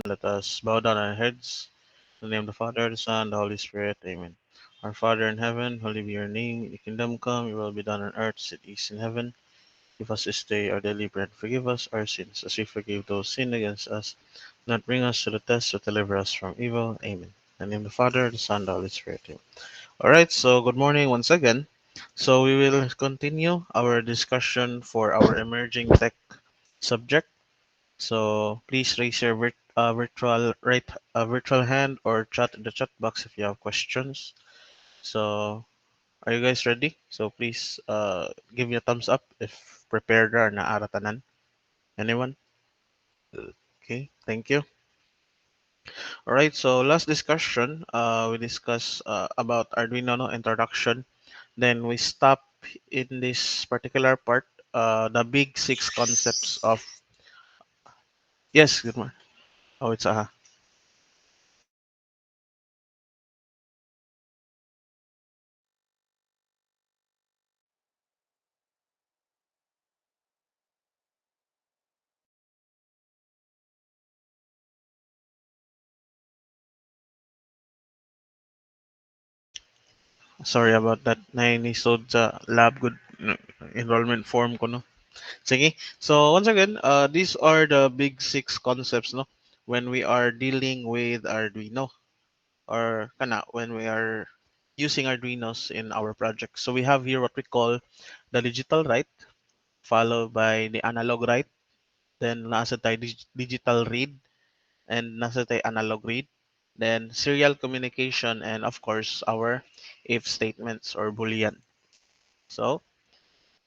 Let us bow down our heads. In the name of the Father, the Son, and the Holy Spirit. Amen. Our Father in heaven, holy be your name. Your kingdom come, your will be done on earth as it is in heaven. Give us this day our daily bread. Forgive us our sins, as we forgive those who sin against us. Do not bring us to the test, but deliver us from evil. Amen. In the name of the Father, the Son, and the Holy Spirit. Amen. Alright, so good morning once again. So we will continue our discussion for our emerging tech subject. So please raise your virtual hand or chat in the chat box if you have questions. So are you guys ready? So please give me a thumbs up if prepared or naaratanan. Anyone? Okay, thank you. All right. So last discussion, we discussed about Arduino no, introduction. Then we stop in this particular part, the big six concepts of. Yes, good morning. Oh, it's sorry about that. Nainisod sa lab good enrollment form ko no. Sige. So once again, these are the big six concepts no when we are dealing with Arduino or kana when we are using Arduinos in our project. So we have here what we call the digital write, followed by the analog write, then nasa tayo digital read, and nasa tayo analog read, then serial communication, and of course our if statements or boolean. So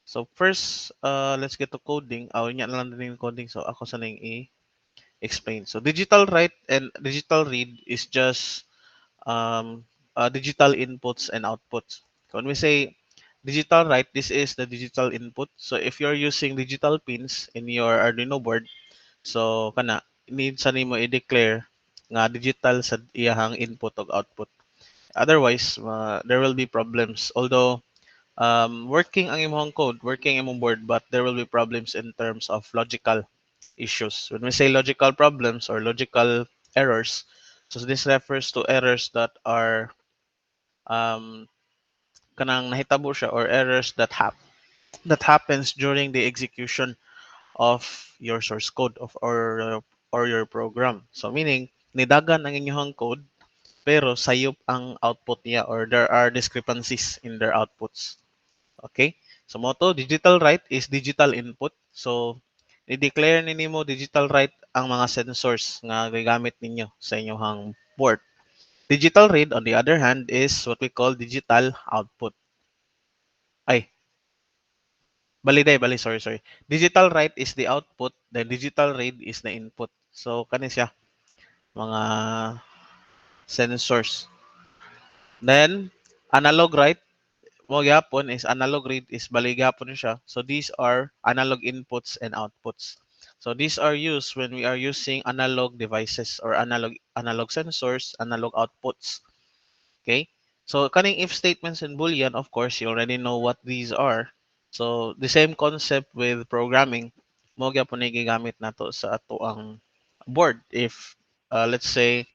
so first, let's get to coding. Nya na lang din yung coding. So ako sa nang i-explain. So digital write and digital read is just digital inputs and outputs. When we say digital write, this is the digital input. So if you're using digital pins in your Arduino board, so kana need sa nimo i-declare nga digital sa iyahang input o output. Otherwise, there will be problems. Although working ang imong code, working imong board, but there will be problems in terms of logical issues. When we say logical problems or logical errors, so this refers to errors that are um, kanang nahitabo siya or errors that happens during the execution of your source code or your program. So meaning nidagan ang inyong code pero sayop ang output niya or there are discrepancies in their outputs. Okay? So moto digital write is digital input. So i-declare ninyo digital write ang mga sensors nga gagamit ninyo sa inyong board. Digital read on the other hand is what we call digital output. Ay, sorry. Digital write is the output, then digital read is the input. So kani siya mga sensors. Then analog write mo gyapon is analog read is bali gyapon siya. So these are analog inputs and outputs. So these are used when we are using analog devices or analog sensors, analog outputs. Okay? So kaning if statements and boolean, of course, you already know what these are. So the same concept with programming, mo gyapon ni gigamit nato sa ato ang board if let's say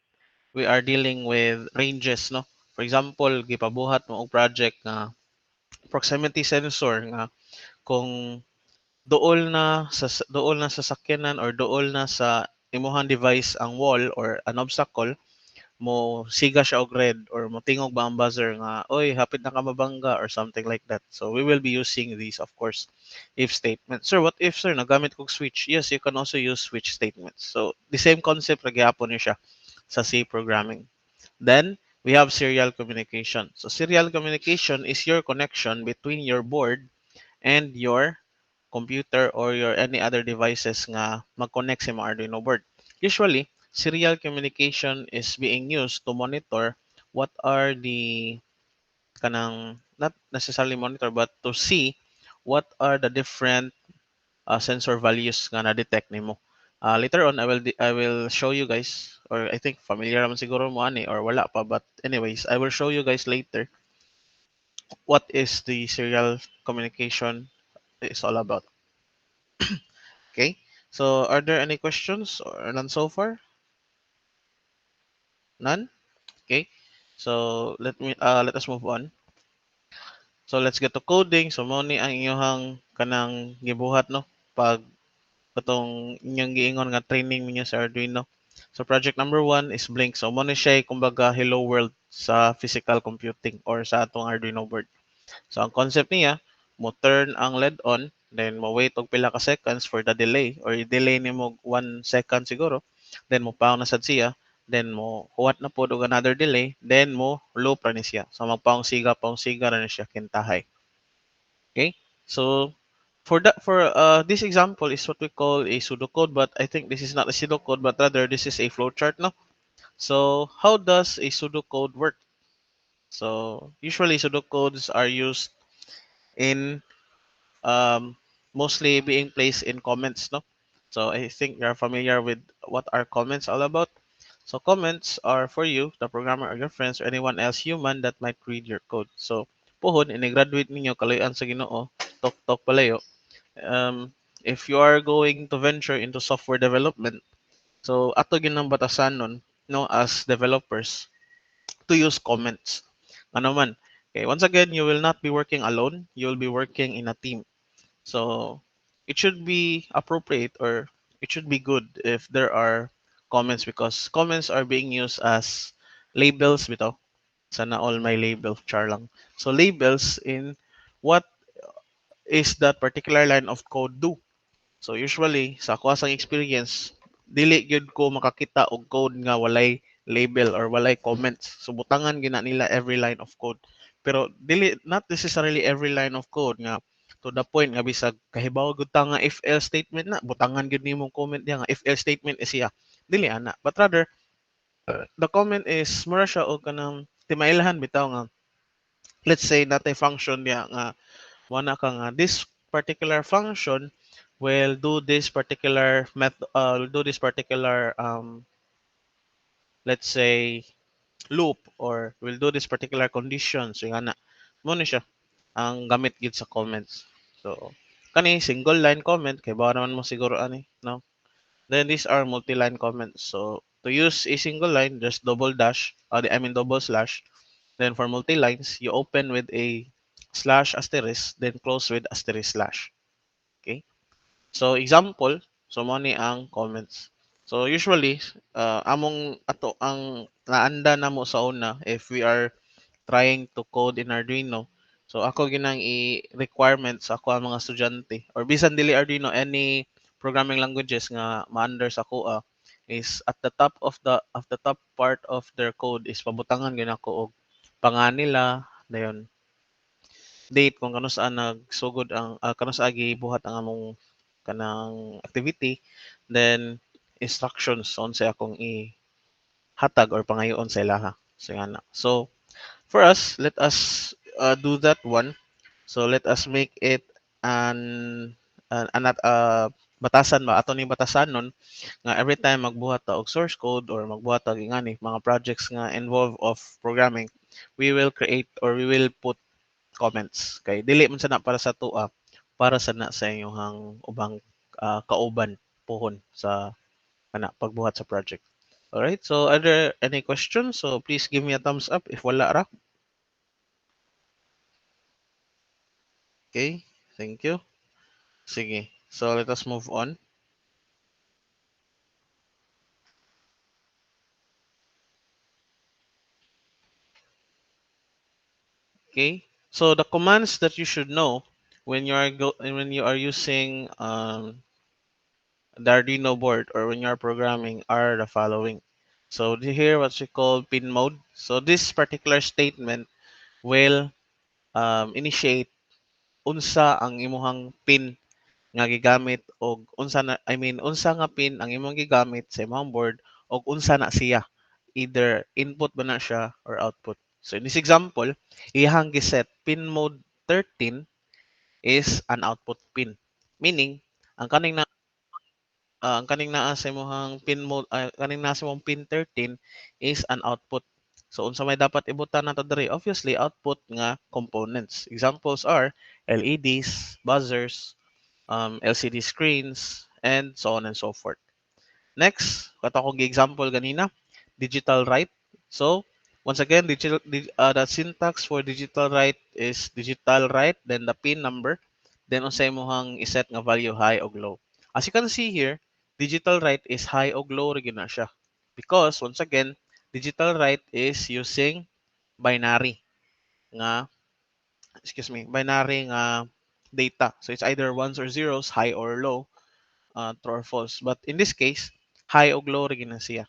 we are dealing with ranges no. For example, gipabuhat mo og project nga proximity sensor nga kung dool na sa sakyanan or dool na sa imuhang device ang wall or an obstacle mo siga siya og red or mo tingog ba ang buzzer nga oy hapit na ka mabangga or something like that. So we will be using these of course if statements. Sir, what if sir nagamit kog switch? Yes, you can also use switch statements. So the same concept ra gyapon ni siya sa C programming. Then we have serial communication. So serial communication is your connection between your board and your computer or your any other devices nga mag-connect sa mga Arduino board. Usually, serial communication is being used to monitor what are the kanang not necessarily monitor but to see what are the different sensor values nga na-detect nimo. Later on I will show you guys or I think familiar naman siguro mo ani or wala pa but anyways I will show you guys later what is the serial communication is all about. Okay. So are there any questions or none so far? None? Okay. So let us move on. So let's get to coding. So mo ni ang inyong kanang gibuhat no pag katong inyong giingon nga training ninyo sa Arduino. So project number one is Blink. So mo ni siya kumbaga hello world sa physical computing or sa atong Arduino board. So ang concept niya, mo turn ang LED on, then mo wait og pila ka seconds for the delay or i-delay nimo 1 second siguro. Then mo paon na sad siya, then mo huwat na pod og another delay, then mo loop ra ni siya. So paong siga ra ni siya kintahay. Okay? So for this example is what we call a pseudocode, but I think this is not a pseudocode, but rather this is a flowchart, no? So how does a pseudocode work? So usually pseudocodes are used in um, mostly being placed in comments, no? So I think you're familiar with what are comments all about. So comments are for you, the programmer or your friends or anyone else human that might read your code. So puhon, ini-graduate ninyo, kalayan sa ginoo, tok-tok palayo. If you are going to venture into software development, so ato ginang batasan nun, no, as developers, to use comments. Ano man. Okay, once again, you will not be working alone. You will be working in a team. So it should be appropriate or it should be good if there are comments because comments are being used as labels bitaw. Sana all my label char lang. So labels in what is that particular line of code do. So usually sa ako asang experience dili gyud ko makakita og code nga walay label or walay comments. So butangan gina nila every line of code. Pero dili not necessarily every line of code nga to the point nga bisag kahibaw gud ta nga if else statement na butangan gyud nimong comment diha nga if else statement is siya. Dili ana. But rather the comment is mura siya og kanang timailhan bitaw nga let's say natay function diha nga wana ka nga this particular function will do this particular method will do this particular let's say loop or will do this particular condition so nga na mo ni siya ang gamit gid sa comments so kani single line comment kay bawa naman mo siguro ani no then these are multi-line comments so to use a single line just double dash I mean double slash then for multi-lines you open with a slash asterisk then close with asterisk slash. Okay? So example, so mo ni ang comments. So usually among ato ang naanda na mo sa una if we are trying to code in Arduino. So ako ginang i-requirement sa ako ang mga estudyante or bisan dili Arduino any programming languages nga ma-under sa kuha is at the top part of their code is pabutangan gyud ako og pangan nila dayon date kung kano saan nagsugod ang kano sa gibuhat ang among kanang activity then instructions on sa akong ihatag or pangayoon sa ilaha so nga na. So for us let us do that one so let us make it batasan ba ato ni batasan nun nga every time magbuhat ta og source code or magbuhat ta og ingani mga projects nga involve of programming we will create or we will put comments kay dili man sana para sa tua para sana sa inyong ubang kauban pohon sa kana pagbuhat sa project. Alright, so are there any questions? So please give me a thumbs up if wala ra. Okay, thank you. Sige, so let us move on. Okay, so the commands that you should know when you are using the Arduino board or when you are programming are the following. So here what we call pin mode. So this particular statement will initiate unsa ang imuhang pin nga gigamit og unsa na I mean unsa nga pin ang imong gigamit sa imong board og unsa na siya either input ba na siya or output. So in this example, iyang giset pin mode 13 is an output pin. Meaning ang kaning ang kaning naa sa imong pin mode kaning naa sa imong pin 13 is an output. So unsa may dapat ibutan nato diri? Obviously output nga components. Examples are LEDs, buzzers, LCD screens, and so on and so forth. Next, kato akong example ganina, digital write. So once again, the syntax for digital write is digital write, then the pin number, then unsay mohang iset nga value high or low. As you can see here, digital write is high or low ra gyud na siya. Because once again, digital write is using binary nga binary nga data. So it's either ones or zeros, high or low, true or false. But in this case, high or low ra gyud na siya.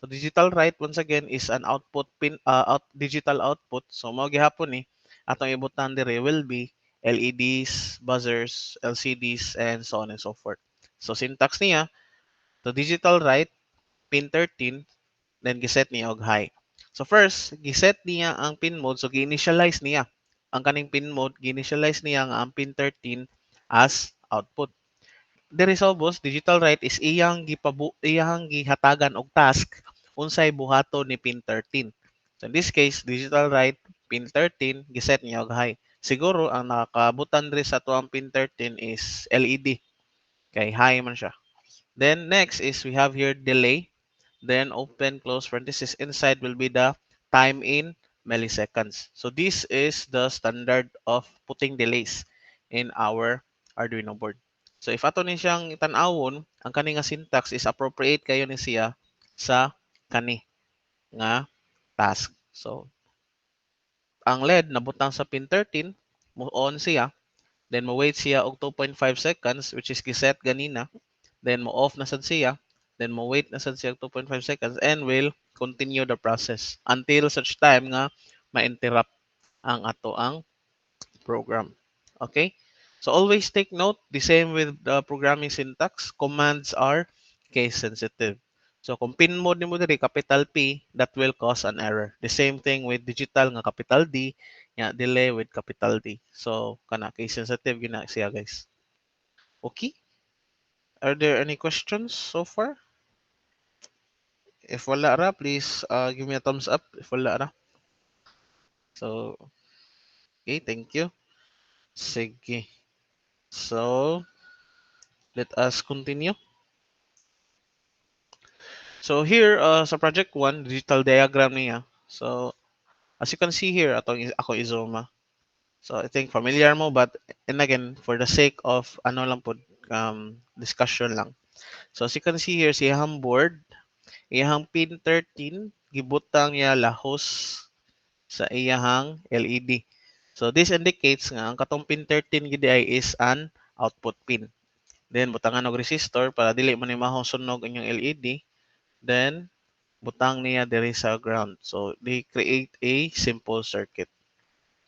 So digital write once again is an output digital output. So mao gihapon ni atong ibutan dire will be LEDs, buzzers, LCDs and so on and so forth. So syntax niya, to digital write pin 13 then giset niya og high. So first, giset niya ang pin mode so gi-initialize niya ang kaning pin mode, gi-initialize niya ang pin 13 as output. Diri sa ubos, digital write is iyang gihatagan og task unsay buhaton ni pin 13. So in this case, digital write pin 13 giset niya og high. Siguro ang nakakabutan diri sa tuang pin 13 is LED kay high man siya. Then next is we have here delay. Then open close parenthesis inside will be the time in milliseconds. So this is the standard of putting delays in our Arduino board. So if ato ni siyang tan-awon, ang kani nga syntax is appropriate kayo ni siya sa kani nga task. So ang LED nabutang sa pin 13, mo on siya, then mo wait siya og 2.5 seconds which is giset ganina, then mo off na sad siya, then mo wait na sad siya 2.5 seconds and will continue the process until such time nga ma-interrupt ang ato ang program. Okay? So always take note, the same with the programming syntax, commands are case sensitive. So kung pin mode nimo diri capital P, that will cause an error. The same thing with digital nga capital D, nga delay with capital D. So kana case sensitive gina siya guys. Okay? Are there any questions so far? If wala ra, please give me a thumbs up if wala ra. So, okay, thank you. Sige. So, let us continue. So here sa project 1, digital diagram niya. So, as you can see here, ako izoma. So, I think familiar mo but and again for the sake of ano lang po discussion lang. So, as you can see here, si iyang board, iyang pin 13 gibutang niya lahos sa iyang LED. So, this indicates nga ang katong pin 13 gid ay is an output pin. Then, butangan og resistor para dili man ni sunog ang inyong LED. Then, butang niya diri sa ground. So, they create a simple circuit.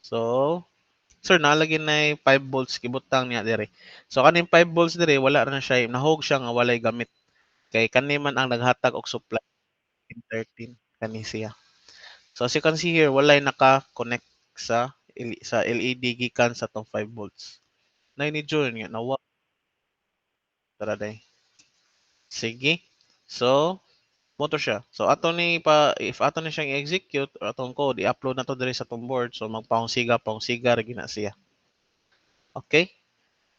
So, sir, nalagay na 5 volts gibutang niya diri. So, kaning 5 volts diri, wala na siya, nahog siya nga walay gamit. Kay kani man ang naghatag og supply pin 13 kani siya. So, as you can see here, walay naka-connect sa LED gikan sa tong 5 volts. Na ni June nga nawa tara day. Sige. So, moto siya. So ato ni pa if ato ni siyang i-execute or atong code, i-upload na to diri sa tong board. So magpahong siga ra gina siya. Okay?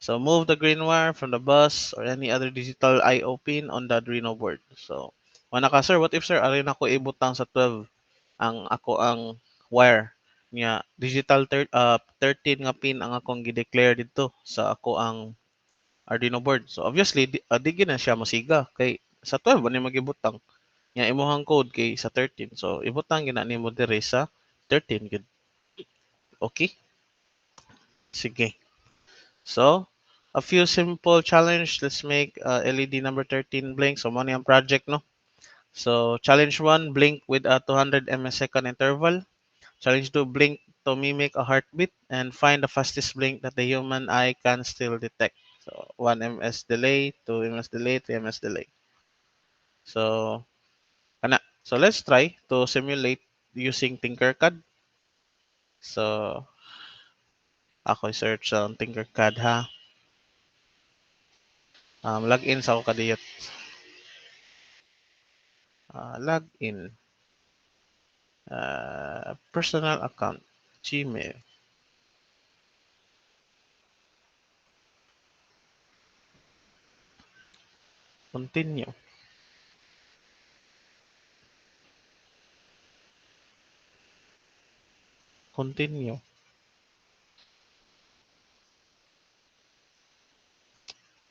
So move the green wire from the bus or any other digital I/O pin on the Arduino board. So wala ka sir, what if sir ari na ko ibutang sa 12 ang ako ang wire niya digital 13 nga pin ang akong gi-declare dito sa ako ang Arduino board. So obviously di na siya masiga kay sa 12 ani magibutang. Nya imong code kay sa 13. So ibutang gina nimo diri sa 13 gid. Okay? Sige. So a few simple challenge. Let's make LED number 13 blink. So money ang project no. So challenge 1 blink with a 200 ms second interval. Challenge 2 blink to mimic a heartbeat and find the fastest blink that the human eye can still detect. So 1 ms delay, 2 ms delay, 3 ms delay. So kana. So let's try to simulate using Tinkercad. So ako search sa Tinkercad ha. Log in sa ako kadiyot. Log in. Personal account. Gmail. Continue. Continue.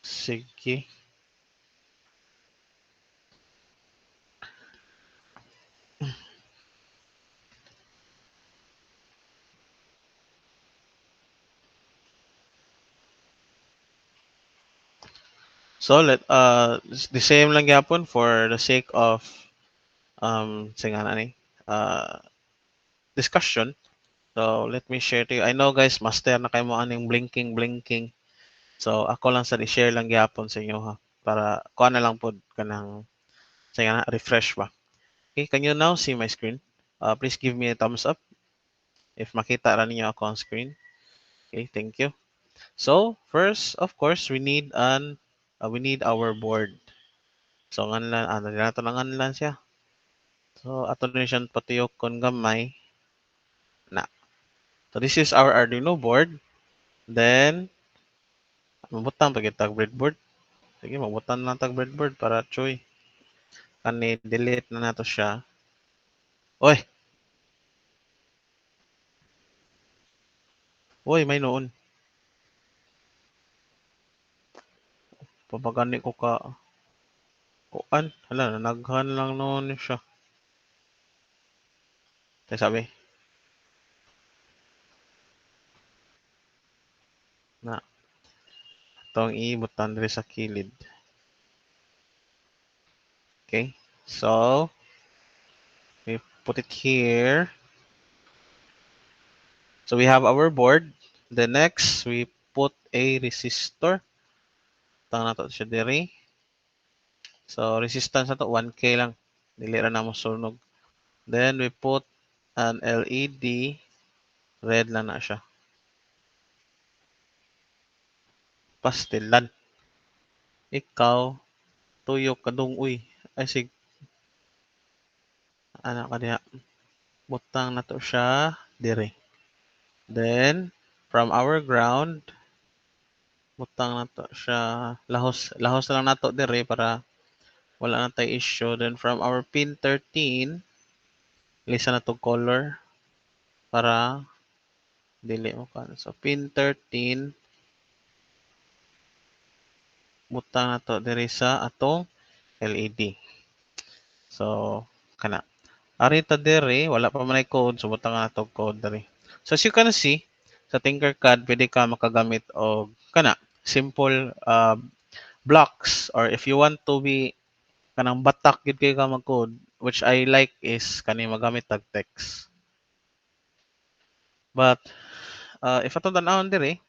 Sige. So the same lang yapon for the sake of singa na ni discussion. So let me share to you. I know guys, master na kayo mo aning blinking. So ako lang sa i-share lang yapon sa inyo ha para kuha na lang pod kanang singa na refresh ba. Okay, can you now see my screen? Please give me a thumbs up if makita ra ninyo ako on screen. Okay, thank you. So first, of course, we need our board. So nganlan nato na nganlan siya. So ato na siyang patuyok kon gamay na. So this is our Arduino board. Then mabutang pagitag breadboard. Sige, mabutan lang tag breadboard para choy. Kani delete na nato siya. Oy, may noon. Papagani ko ka kuan. Hala, nanaghan lang noon siya. Tay sabi na tong ibutan diri sa kilid. Okay? So, we put it here. So we have our board. The next, we put a resistor. Tang nato siya diri. So resistance nato 1K lang. Dili ra na mo sunog. Then we put an LED. Red lang na siya. Pastilan. Ikaw, tuyok kadung uy. Ay sig, anak ka diha. Butang nato siya diri. Then from our ground, butang nato siya lahos na lang nato diri para wala na tay issue. Then from our pin 13, lisa na to color para dili mo kan. So pin 13, butang nato diri sa atong LED. So kana. Ari ta diri wala pa man code so butang nato code diri. So as you can see sa Tinkercad pwede ka makagamit og kana simple blocks, or if you want to be kanang batak gid kay ka mag-code, which I like is kani magamit tag text. But if atong tan-awon diri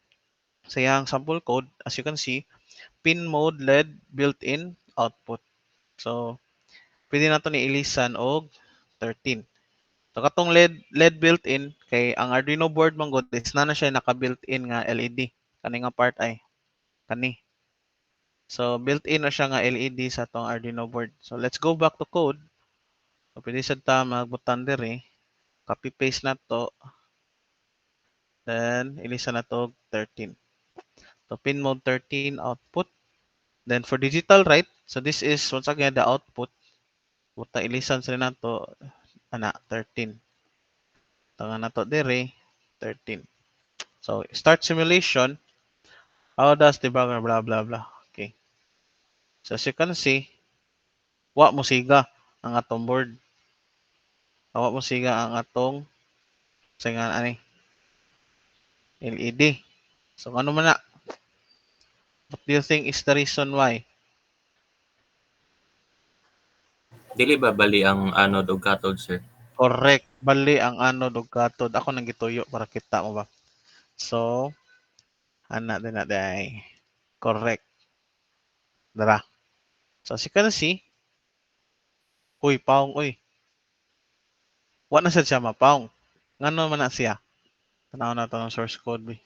sa iyang sample code, as you can see, pin mode LED built-in output. So pwede nato ni ilisan og 13. So katong LED built-in kay ang Arduino board man gud is na siya naka built-in nga LED. Kani nga part ay kani. So built-in na siya nga LED sa atong Arduino board. So let's go back to code. So pwede sad ta magbutan diri, copy paste na to, then ilisan na to 13. So pin mode 13 output. Then for digital write, so this is once again the output. Buta ilisan sa na to ana 13. Tanga na to dire 13. So start simulation. How does debugger blah blah blah. Okay. So as you can see, wa mo siga ang atong board. Wa mo siga ang atong singa ani LED. So ano man na? What do you think is the reason why? Dili ba bali ang anode ug cathode, sir? Correct. Bali ang anode ug cathode. Ako nang gituyo para kita mo ba. So, ana din na day. Correct. Dara. So as you can see, uy, paong, uy. Wa na sad siya mapaong. Ngano man na siya? Tanaw na to ng source code. Be.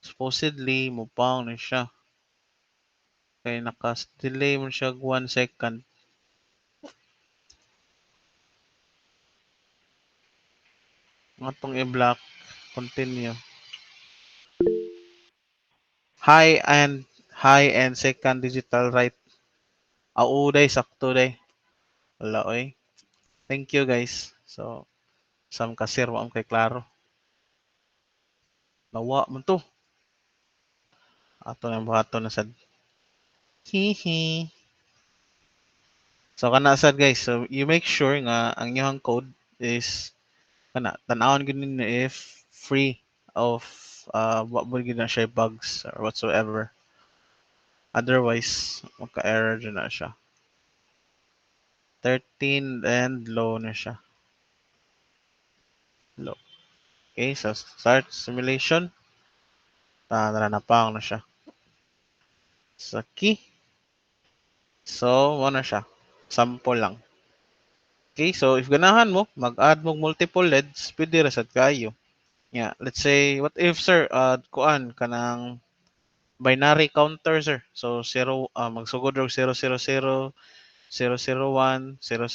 Supposedly, mupaong na siya. Kaya naka-delay mo siya 1 second. Nga tong i-block. Continue. High and high and second digital write. Day, sakto day. Wala, oy. Thank you guys. So, Sam kasir mo kay klaro. Nawa man to. Ato nang buhaton na sad. Hihi. So kana sad guys. So you make sure nga ang inyong code is kana tan-awon gid ninyo if free of what mo gid na siya bugs or whatsoever. Otherwise, magka-error din na siya. 13 and low na siya. Low. Okay, so start simulation. Nanapang na siya. Sa key. So, ano siya. Sample lang. Okay, so if ganahan mo, mag-add mo multiple LEDs, pwede reset kayo. Yeah, let's say, what if sir, kuan, kanang binary counter sir. So, magsugod og 000, 001, 000,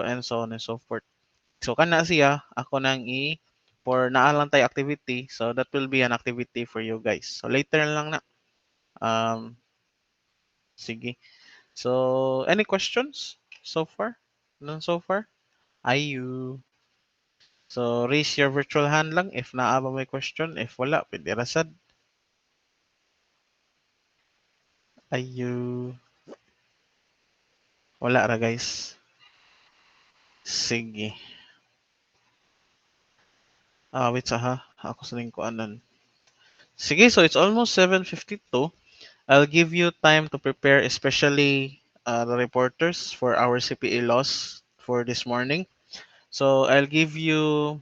and so on and so forth. So, kana siya, ako nang for naa lang tayo activity, so that will be an activity for you guys. So, later na lang na. Um, Sige. So, any questions so far? None so far? Ayu. So, raise your virtual hand lang if naaba may question. If wala, pwede rasad. Ayu. Wala ra guys. Sige. Wait sa ha. Ako sa ko anan. Sige, so it's almost 7:52. I'll give you time to prepare, especially the reporters for our CPA loss for this morning. So I'll give you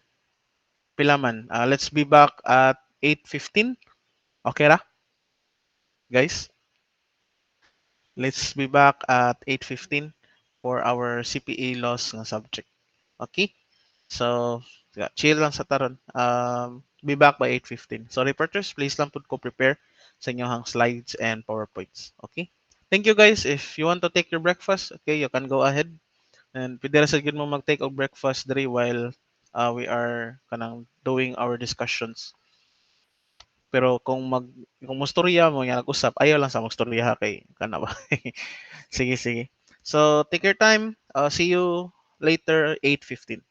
pilaman. Let's be back at 8:15. Okay ra, guys? Let's be back at 8:15 for our CPA loss nga subject. Okay? So, yeah, chill lang sa taron. Be back by 8:15. So, reporters, please lang pud ko prepare sa inyong slides and PowerPoints. Okay? Thank you guys. If you want to take your breakfast, okay, you can go ahead. And pwede ra sad gyud mo mag-take og breakfast diri while we are kanang doing our discussions. Pero kung mustorya mo nga nag-usap, ayaw lang sa mustorya kay kana ba. Sige, sige. So, take your time. See you later, 8:15.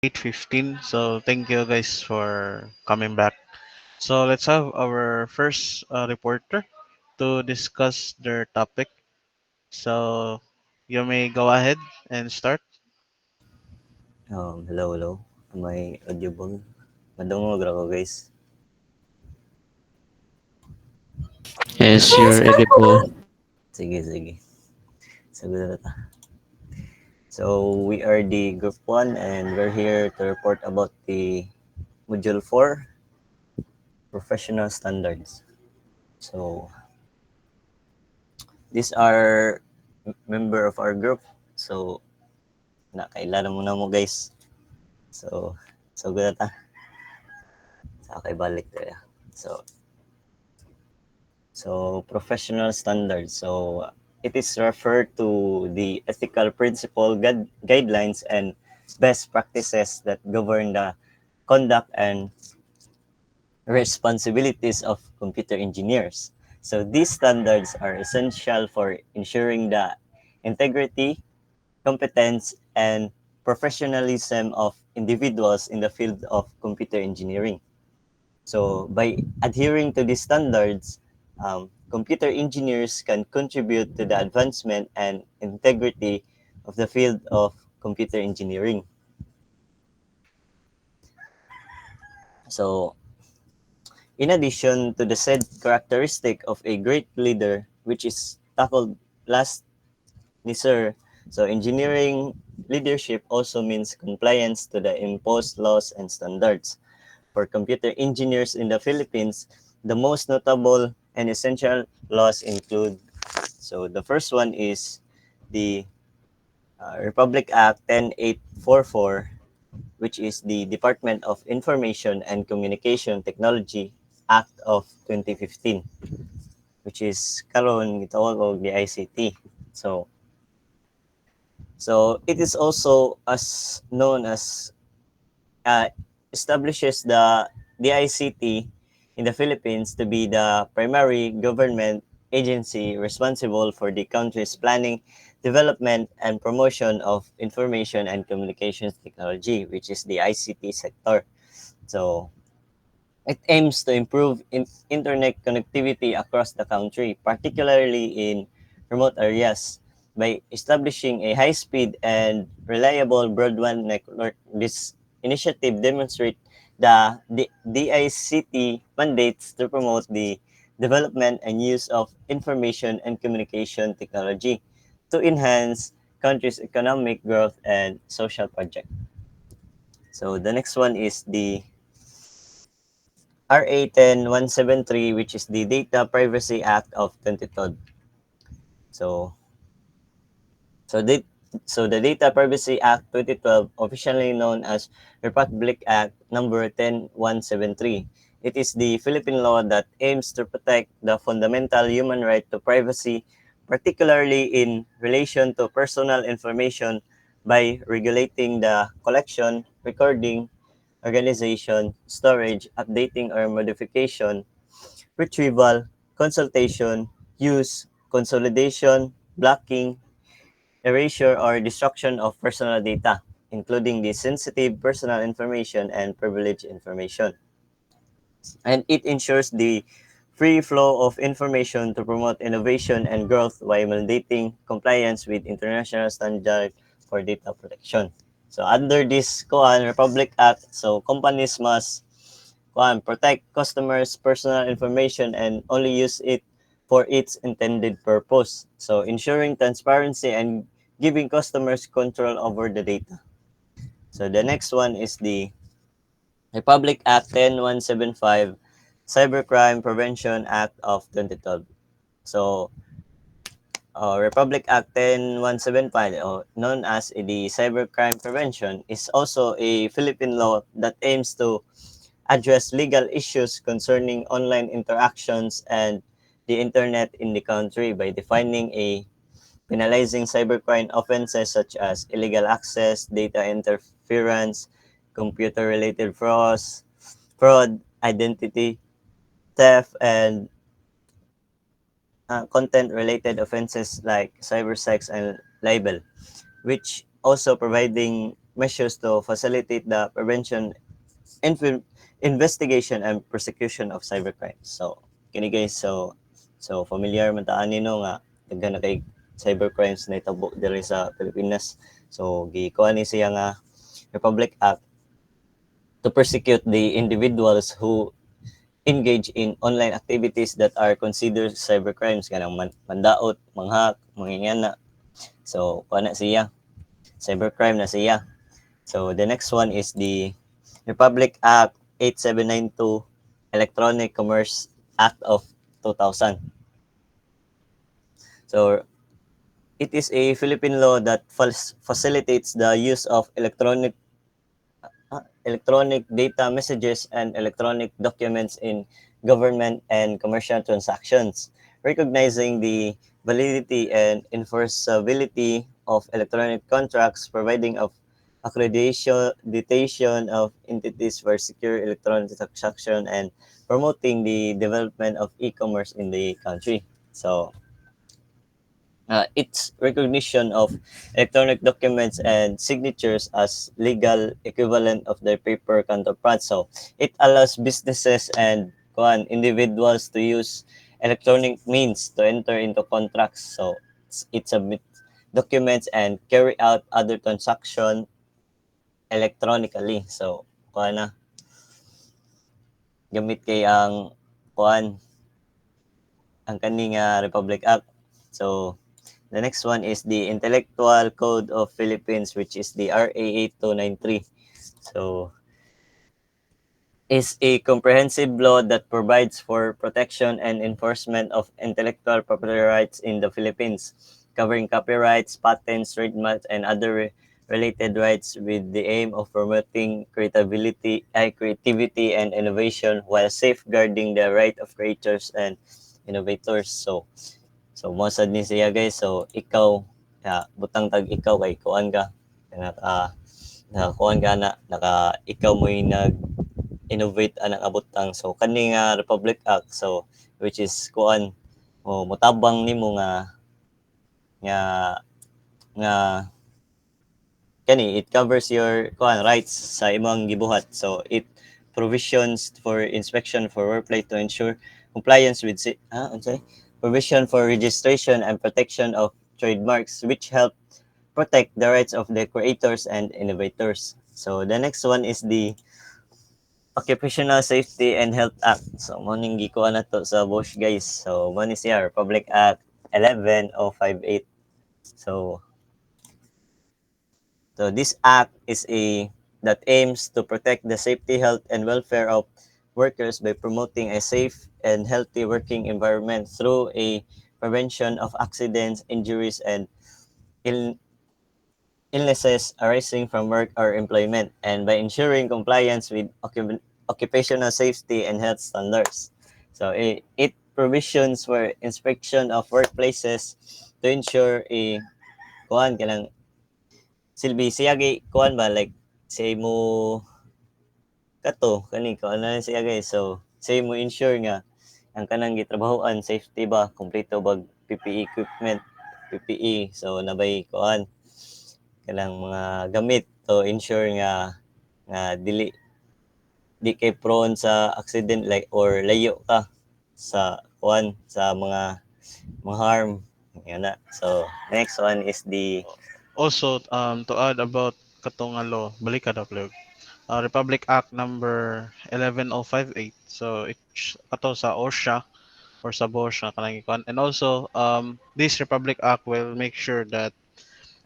8:15. So thank you guys for coming back. So let's have our first reporter to discuss their topic. So you may go ahead and start. Hello, hello. Am I audible? Madungog ra ko, guys. Yes, you're edible. Sige, sige. Sagot na ta. So, we are the Group 1 and we're here to report about the Module 4, Professional Standards. So, these are member of our group. So, nakailala mo na mo, guys. So, good na ta. Sa kay balik tayo. So, professional standards. So, it is referred to the ethical principle, guidelines, and best practices that govern the conduct and responsibilities of computer engineers. So, these standards are essential for ensuring the integrity, competence, and professionalism of individuals in the field of computer engineering. So by adhering to these standards, computer engineers can contribute to the advancement and integrity of the field of computer engineering. So in addition to the said characteristic of a great leader, which is tackled last ni Sir, so engineering leadership also means compliance to the imposed laws and standards. For computer engineers in the Philippines, the most notable and essential laws include, so the first one is the Republic Act 10844, which is the Department of Information and Communication Technology Act of 2015, which is karon gitawag og the ICT. So it is also as known as uh, establishes the DICT in the Philippines to be the primary government agency responsible for the country's planning, development, and promotion of information and communications technology, which is the ICT sector. So it aims to improve internet connectivity across the country, particularly in remote areas, by establishing a high-speed and reliable broadband network. This initiative demonstrates the DICT mandates to promote the development and use of information and communication technology to enhance country's economic growth and social project. So the next one is the RA 10173, which is the Data Privacy Act of 2012. So, so, the, so the Data Privacy Act 2012, officially known as Republic Act number 10173, it is the Philippine law that aims to protect the fundamental human right to privacy, particularly in relation to personal information by regulating the collection, recording, organization, storage, updating or modification, retrieval, consultation, use, consolidation, blocking, erasure, or destruction of personal data, including the sensitive personal information and privileged information. And it ensures the free flow of information to promote innovation and growth while mandating compliance with international standards for data protection. So under this Republic Act, so companies must protect customers' personal information and only use it for its intended purpose. So ensuring transparency and giving customers control over the data. So the next one is the Republic Act 10175, Cybercrime Prevention Act of 2012. So Republic Act 10175, known as the Cybercrime Prevention, is also a Philippine law that aims to address legal issues concerning online interactions and the internet in the country by defining a penalizing cybercrime offenses such as illegal access, data interference, computer-related fraud, identity theft, and content-related offenses like cybersex and libel, which also providing measures to facilitate the prevention, investigation, and prosecution of cybercrime. So, kini guys, so familiar man taan nino nga daghan na kay cybercrimes na itabo diri sa Pilipinas. So, gikuha ni siya nga Republic Act to persecute the individuals who engage in online activities that are considered cybercrimes kanang mandaot, manghak, mangingana. So, kuha na siya. Cybercrime na siya. So, the next one is the Republic Act 8792, Electronic Commerce Act of 2000. So, it is a Philippine law that facilitates the use of electronic data messages and electronic documents in government and commercial transactions, recognizing the validity and enforceability of electronic contracts, providing of accreditation of entities for secure electronic transaction, and promoting the development of e-commerce in the country. So, its recognition of electronic documents and signatures as legal equivalent of their paper counterparts. So it allows businesses and individuals to use electronic means to enter into contracts. So it submit documents and carry out other transaction electronically. So kuan na gamit kay ang kuan ang kaning Republic Act. So the next one is the Intellectual Code of Philippines, which is the RA 8293. So, is a comprehensive law that provides for protection and enforcement of intellectual property rights in the Philippines, covering copyrights, patents, trademarks, and other related rights with the aim of promoting creativity and innovation while safeguarding the right of creators and innovators. So mo sad ni siya guys. So ikaw butang tag ikaw kay kuan ka kuan ka na naka ikaw mo nag innovate anang abutang. So kani nga Republic Act, so which is kuan mutabang nimo nga nga kani it covers your kuan rights sa imong gibuhat. So it provisions for inspection for workplace to ensure compliance with provision for registration and protection of trademarks, which help protect the rights of the creators and innovators. So the next one is the Occupational Safety and Health Act. So mo ning gikuha na to sa Bosch guys. So mo ni siya Republic Act 11058. So this act is a that aims to protect the safety, health, and welfare of workers by promoting a safe and healthy working environment through a prevention of accidents, injuries, and illnesses arising from work or employment, and by ensuring compliance with occupational safety and health standards. So it provisions for inspection of workplaces to ensure a kuan kanang silbi siyagi kuan ba like say mo kato kani ko ano siya guys. So say mo ensure nga ang kanang gitrabahoan safety ba kompleto bag PPE equipment PPE. So nabay kuan kanang mga gamit to ensure nga di kay prone sa accident like or layo ka sa kuan sa mga harm yan na. So next one is the Also, to add about katong nga law, balik ka na plug. Republic Act number 11058. So, kato sa OSHA or sa BOSHA kanang ikuan. And also, this Republic Act will make sure that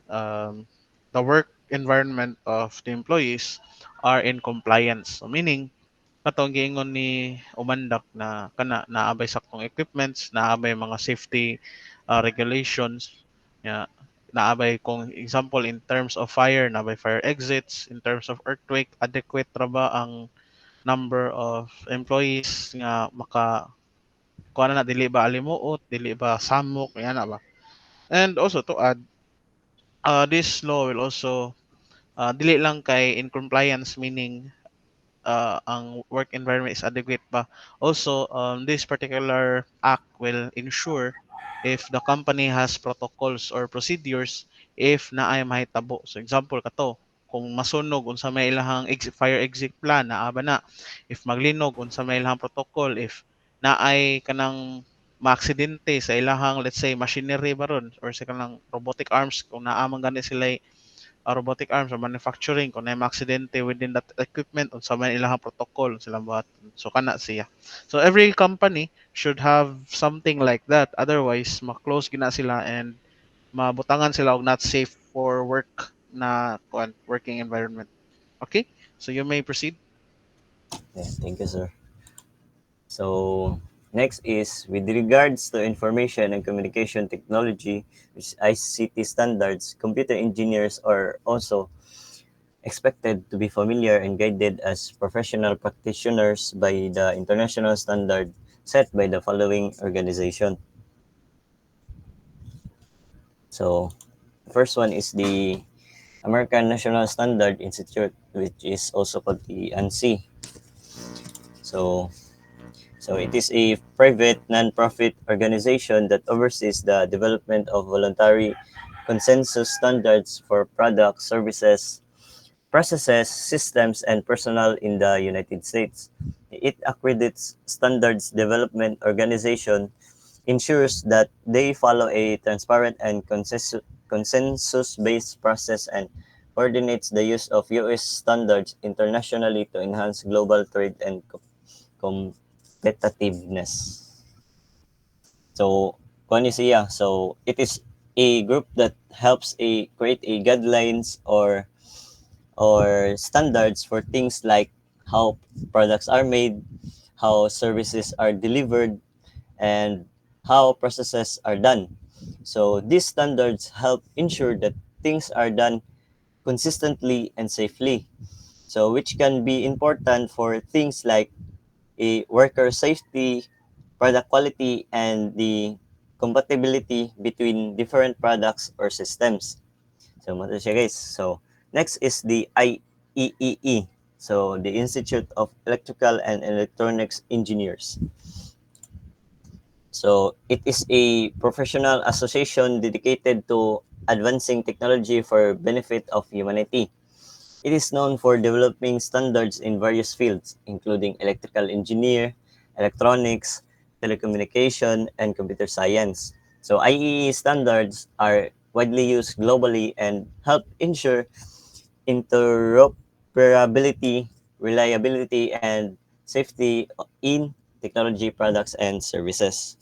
the work environment of the employees are in compliance. So, meaning, katong giingon ni Umandak na kana naabay saktong equipments, naabay mga safety regulations, ya naabay kung example in terms of fire, naabay fire exits, in terms of earthquake, adequate ra ba ang number of employees nga maka kuha na dili ba alimuot, dili ba samok, yan na ba. And also to add, this law will also dili lang kay in compliance meaning ang work environment is adequate pa. Also, this particular act will ensure if the company has protocols or procedures if naay mahitabo. So example kato, kung masunog unsa may ilahang fire exit plan naa ba na, if maglinog unsa may ilahang protocol, if naay kanang maaksidente sa ilahang let's say machinery baron or sa kanang robotic arms kung naa man gani sila robotic arms or manufacturing kung may aksidente within that equipment unsa man ilang protocol sila buhat, so kana siya. So every company should have something like that, otherwise ma-close gina sila and mabutangan sila og not safe for work na working environment. Okay, so you may proceed. Yeah, thank you, sir. So next is with regards to information and communication technology, which is ICT standards, computer engineers are also expected to be familiar and guided as professional practitioners by the international standard set by the following organization. So first one is the American National Standard Institute, which is also called the ANSI. So So it is a private non-profit organization that oversees the development of voluntary consensus standards for products, services, processes, systems, and personnel in the United States. It accredits standards development organization, ensures that they follow a transparent and consensus-based process, and coordinates the use of US standards internationally to enhance global trade and competitiveness. So, kung ano siya, so it is a group that helps create a guidelines or standards for things like how products are made, how services are delivered, and how processes are done. So these standards help ensure that things are done consistently and safely. So which can be important for things like a worker safety, product quality, and the compatibility between different products or systems. So, mo siya guys. So, next is the IEEE. So, the Institute of Electrical and Electronics Engineers. So, it is a professional association dedicated to advancing technology for benefit of humanity. It is known for developing standards in various fields, including electrical engineer, electronics, telecommunication, and computer science. So IEEE standards are widely used globally and help ensure interoperability, reliability, and safety in technology products and services.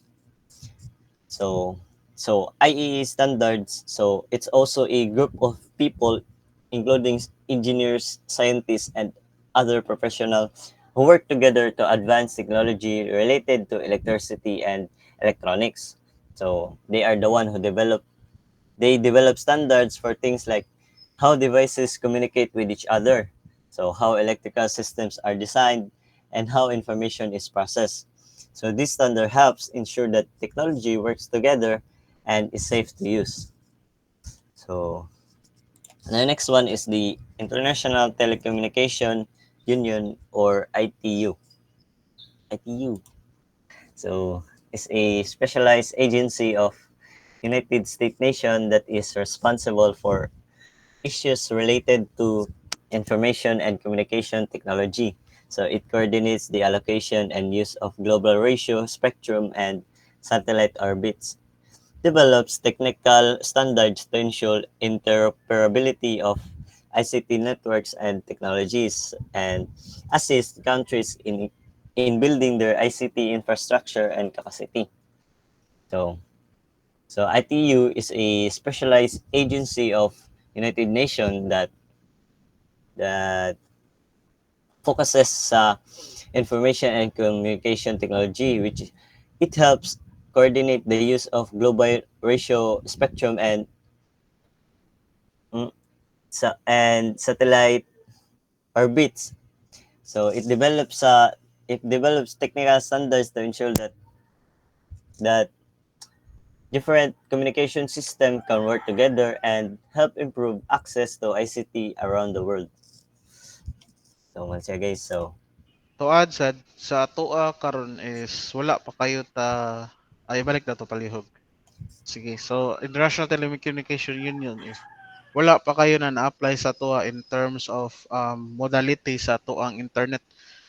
So IEEE standards, so it's also a group of people including engineers, scientists, and other professionals who work together to advance technology related to electricity and electronics. So they are the one who develop standards for things like how devices communicate with each other, so how electrical systems are designed, and how information is processed. So this standard helps ensure that technology works together and is safe to use. So the next one is the International Telecommunication Union, or ITU. ITU. So it's a specialized agency of United States nation that is responsible for issues related to information and communication technology. So it coordinates the allocation and use of global ratio, spectrum, and satellite orbits, develops technical standards to ensure interoperability of ICT networks and technologies, and assists countries in building their ICT infrastructure and capacity. So ITU is a specialized agency of United Nations that focuses sa information and communication technology, which it helps coordinate the use of global ratio, spectrum, mm, and satellite orbits. So it develops technical standards to ensure that different communication systems can work together and help improve access to ICT around the world. So, man siya guys. So, To add sad sa atoa karon is wala pa kayo ta ay balik na to palihog. Sige, so International Telecommunication Union is wala pa kayo na na-apply sa tuwa in terms of modality sa tuang internet.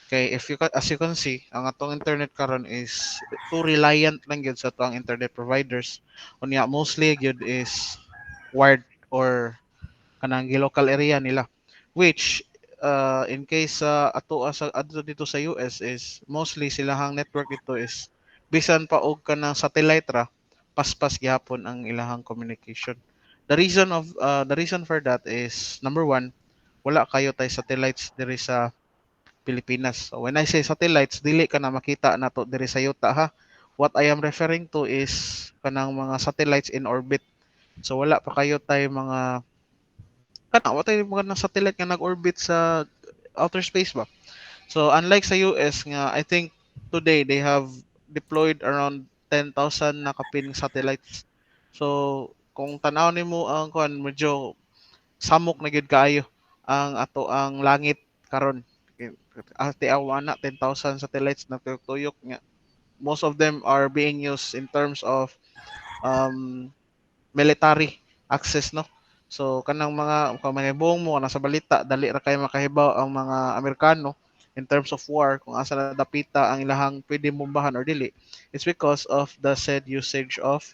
Kay if you as you can see, ang atong internet karon is too reliant lang gyud sa tuang internet providers. Unya mostly gyud is wired or kanang local area nila, which in case sa sa adto dito sa US is mostly silahang network dito is bisan pa og kanang satellite ra, paspas gyapon ang ilahang communication. The reason for that is number one, wala kayo tay satellites diri sa Pilipinas. So when I say satellites, dili ka na makita nato diri sa yuta ha. What I am referring to is kanang mga satellites in orbit. So wala pa kayo tay mga wa tay mga ng satellite nga nag-orbit sa outer space ba. So unlike sa US nga I think today they have deployed around 10,000 na kapin satellites. So kung tanaw nimo ang kuan medyo samok na gyud kaayo ang ato ang langit karon. Ate awana 10,000 satellites na tuyok nga. Most of them are being used in terms of um, military access, no. So kanang mga kung mahibong mo nasa balita dali ra kay makahibaw ang mga Amerikano in terms of war kung asa na dapita ang ilahang pwede bombahan or dili. It's because of the said usage of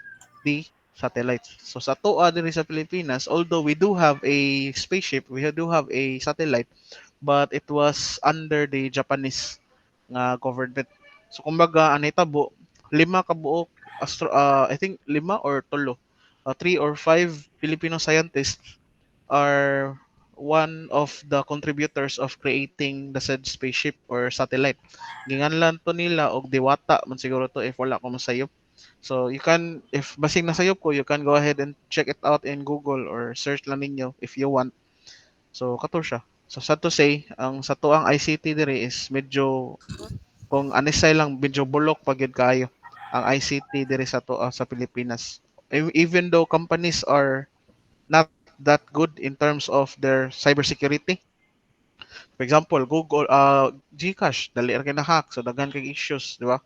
the satellites. So sa tuwa din sa Pilipinas, although we do have a spaceship, we do have a satellite, but it was under the Japanese nga government. So kumbaga anay tabo, lima ka buok I think lima or tulo, three or five Filipino scientists are one of the contributors of creating the said spaceship or satellite. Ginganlan to nila og Diwata man siguro to if wala ko masayop. So you can, if basing nasayop ko, you can go ahead and check it out in Google or search lang ninyo if you want. So kato siya. So sad to say, ang sa tuang ICT diri is medyo, kung anisay lang, medyo bulok pagid kayo ang ICT diri sa sa Pilipinas. Even though companies are not that good in terms of their cybersecurity. For example, Google, GCash, dali ra kay na-hack, so daghan kay issues, di ba?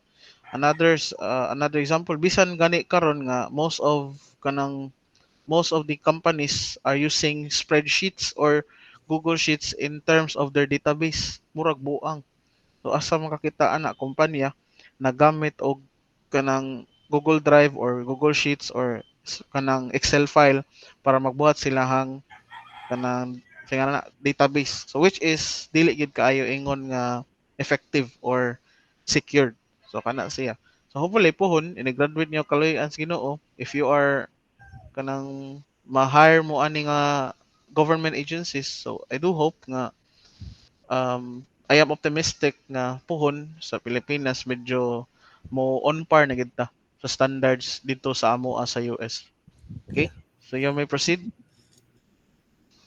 Another example, bisan gani karon nga most of the companies are using spreadsheets or Google Sheets in terms of their database. Murag buang. So asa makakita ana kumpanya nagamit og kanang Google Drive or Google Sheets or kanang Excel file para magbuhat silahang kanang na database. So which is dili gid kaayo ingon nga effective or secured. So kana siya. So hopefully pohon ini-graduate niyo kaloy ang Ginoo if you are kanang ma-hire mo ani nga government agencies. So I do hope nga I am optimistic nga pohon sa Pilipinas medyo mo on par na gid ta sa standards dito sa amo sa US. Okay? So you may proceed.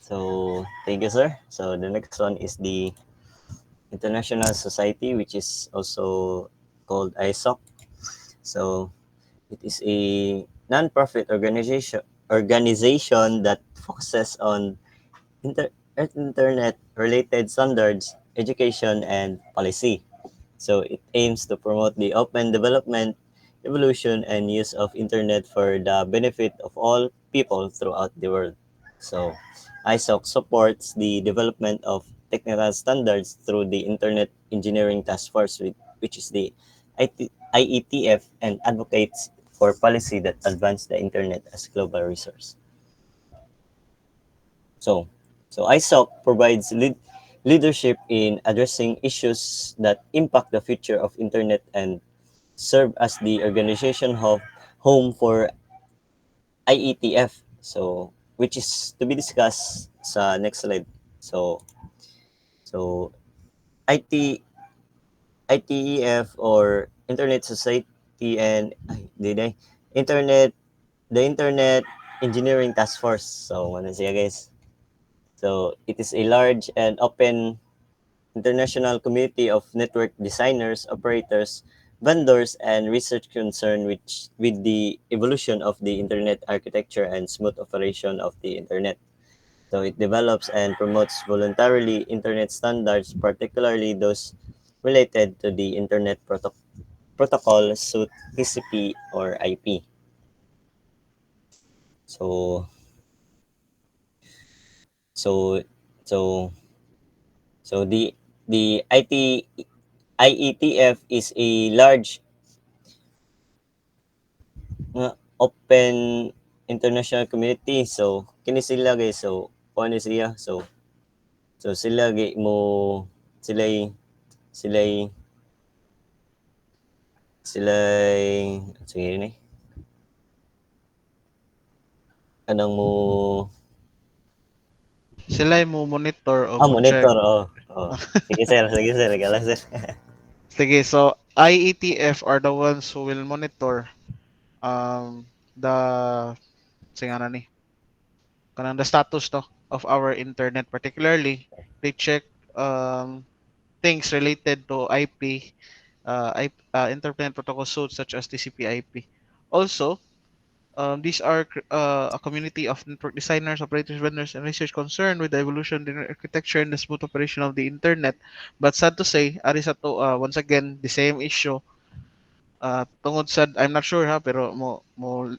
So thank you, sir. So the next one is the International Society, which is also called ISOC. So it is a non-profit organization that focuses on internet-related standards, education, and policy. So it aims to promote the open development, evolution, and use of internet for the benefit of all people throughout the world. So ISOC supports the development of technical standards through the Internet Engineering Task Force, which is the IETF, and advocates for policy that advance the internet as global resource. So, so ISOC provides leadership in addressing issues that impact the future of internet and serve as the organization home for IETF. So, which is to be discussed sa next slide. So IT ITEF or Internet Society and Internet the Internet Engineering Task Force. So, ano siya guys? So, it is a large and open international community of network designers, operators, vendors, and research concerned with the evolution of the internet architecture and smooth operation of the internet. So it develops and promotes voluntarily internet standards, particularly those related to the internet protocol suite TCP or IP. So So so so the IETF is a large open international community. So kini sila guys. So kuan ni siya. So sila mo sila sila sila sige ni anong mo Sila mo monitor o mo check. monitor. Oh. Sige sir, gala sir. Sige, so IETF are the ones who will monitor the sige na ni kanang the status to of our internet, particularly they check um things related to IP, internet protocol suites such as TCP/IP. Also, these are a community of network designers, operators, vendors, and research concerned with the evolution of the architecture and the smooth operation of the internet. But sad to say, ari sa to, once again, the same issue. Tungod sa, I'm not sure ha, pero mo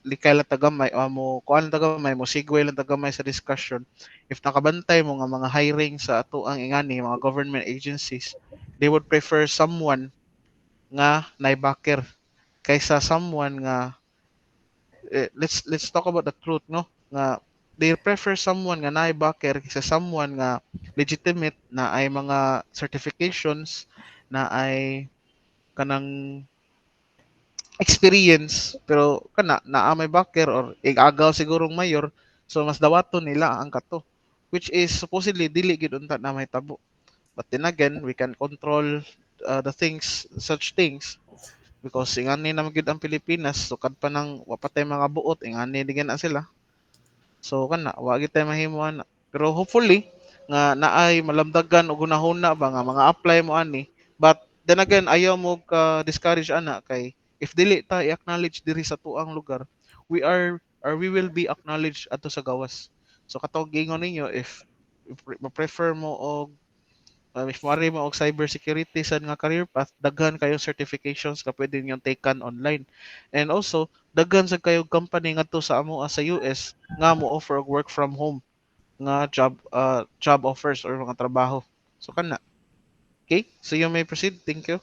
likay lang tagamay, mo kuan lang tagamay, mo segue lang tagamay sa discussion. If nakabantay mo nga mga hiring sa ato ang ingani, mga government agencies, they would prefer someone nga naibacker kaysa someone nga let's talk about the truth, no, nga they prefer someone nga naay backer kaysa someone nga legitimate na ay mga certifications na ay kanang experience pero kana naa may backer or igagaw sigurong mayor, so mas dawaton nila ang kato, which is supposedly dili gid unta na may tabo. But then again, we can control the things, such things, because ingani na gyud ang Pilipinas, sukad pa ng wapatay mga buot, ingani digyan na sila. So kana wa gyud tay mahimuan. Pero hopefully nga naay malamdagan o gunahuna ba nga mga apply mo ani. But then again, ayaw mo ka discourage ana kay if dili ta i-acknowledge diri sa tuang lugar, we are or we will be acknowledged ato sa gawas. So katong gingon ninyo, if prefer mo og if mari mo og cybersecurity sad nga career path, daghan kayong certifications ka pwede niyong taken online. And also, daghan sa kayong company ngadto sa amo sa US nga mo offer og work from home nga job offers or mga trabaho. So kana. Okay? So you may proceed. Thank you.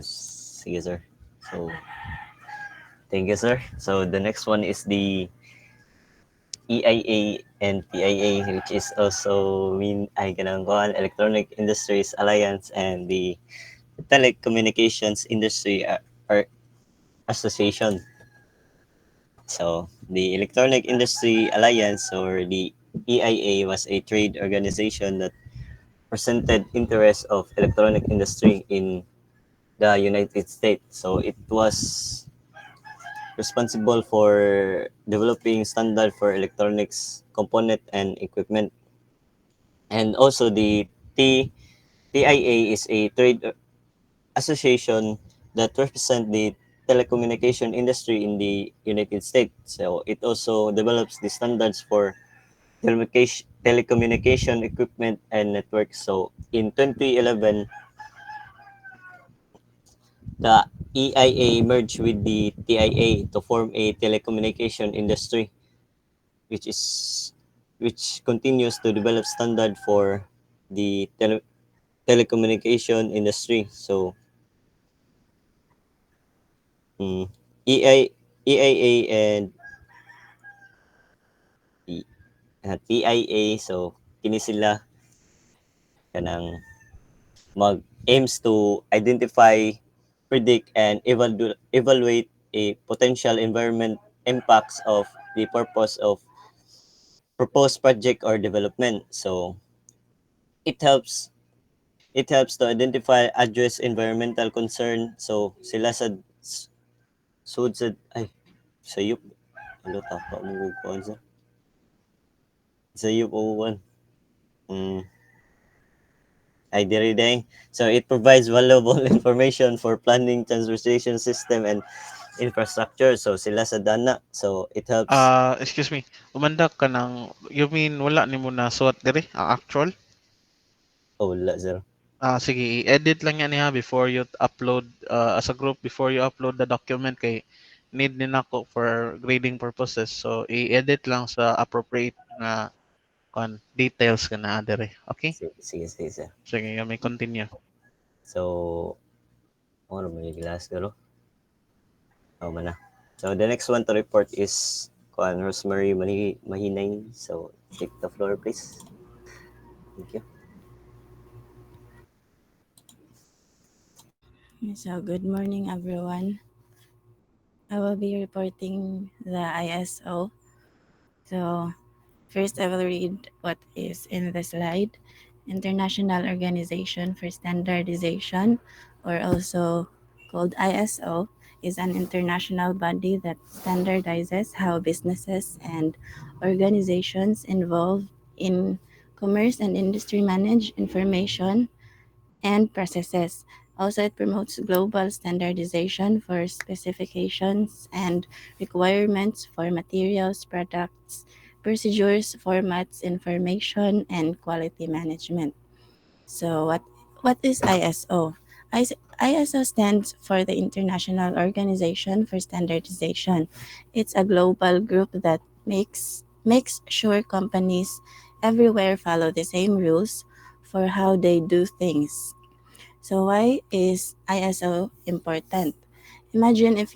Sige sir. So thank you sir. So the next one is the EIA and TIA, which is also mean ay kanang kuan Electronic Industries Alliance and the Telecommunications Industry Association. So the Electronic Industry Alliance or the EIA was a trade organization that presented interests of electronic industry in the United States. So it was responsible for developing standard for electronics component and equipment. And also the TIA is a trade association that represent the telecommunication industry in the United States. So it also develops the standards for telecommunication equipment and networks. So in 2011, the EIA merged with the TIA to form a telecommunication industry, which is which continues to develop standard for the telecommunication industry. So EI, EIA and TIA, so kini sila kanang mag aims to identify, predict, and evaluate a potential environment impacts of the purpose of proposed project or development. So it helps it helps to identify, address environmental concern. So sila sa sud sa ay sayop ano ta pa mo ko sa sayop o one. Ay diri day. So it provides valuable information for planning, transportation system, and infrastructure. So sila sa dana. So it helps. Excuse me. Umandak ka ng, you mean wala ni mo na suwat diri ang actual? Oh, wala sir. Sige, i-edit lang yan niya before you upload as a group, before you upload the document kay need ni nako for grading purposes. So i-edit lang sa appropriate na details ka na dere. Okay? Sige, sige, sige, sir. Sige, may continue. So, ano ba yung last garo? Oh, man na. So, the next one to report is Rosemary Mahinay. So, take the floor, please. Thank you. So, good morning, everyone. I will be reporting the ISO. So, first, I will read what is in the slide. International Organization for Standardization, or also called ISO, is an international body that standardizes how businesses and organizations involved in commerce and industry manage information and processes. Also, it promotes global standardization for specifications and requirements for materials, products, procedures, formats, information, and quality management. So, what is ISO? ISO stands for the International Organization for Standardization. It's a global group that makes sure companies everywhere follow the same rules for how they do things. So why is ISO important? Imagine if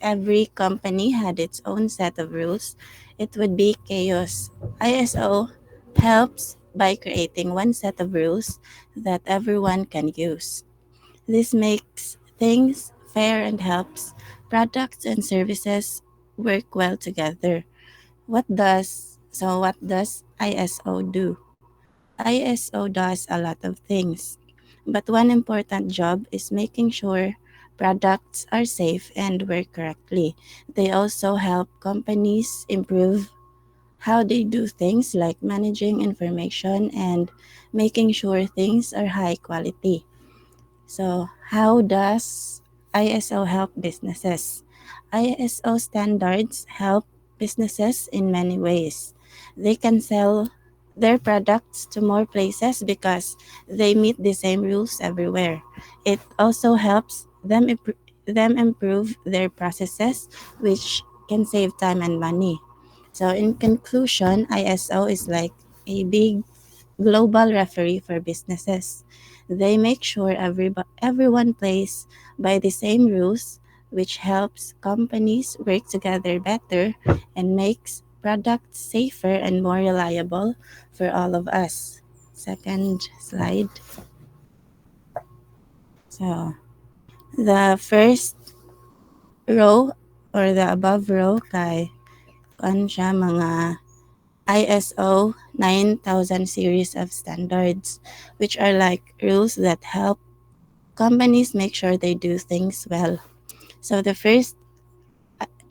every company had its own set of rules, it would be chaos. ISO helps by creating one set of rules that everyone can use. This makes things fair and helps products and services work well together. What does ISO do? ISO does a lot of things, but one important job is making sure products are safe and work correctly. They also help companies improve how they do things like managing information and making sure things are high quality. So, how does ISO help businesses? ISO standards help businesses in many ways. They can sell their products to more places because they meet the same rules everywhere. It also helps them improve their processes, which can save time and money. So, in conclusion, ISO is like a big global referee for businesses. They make sure everyone plays by the same rules, which helps companies work together better and makes products safer and more reliable for all of us. Second slide. So, the first row or the above row kay siya mga ISO 9000 series of standards, which are like rules that help companies make sure they do things well. So the first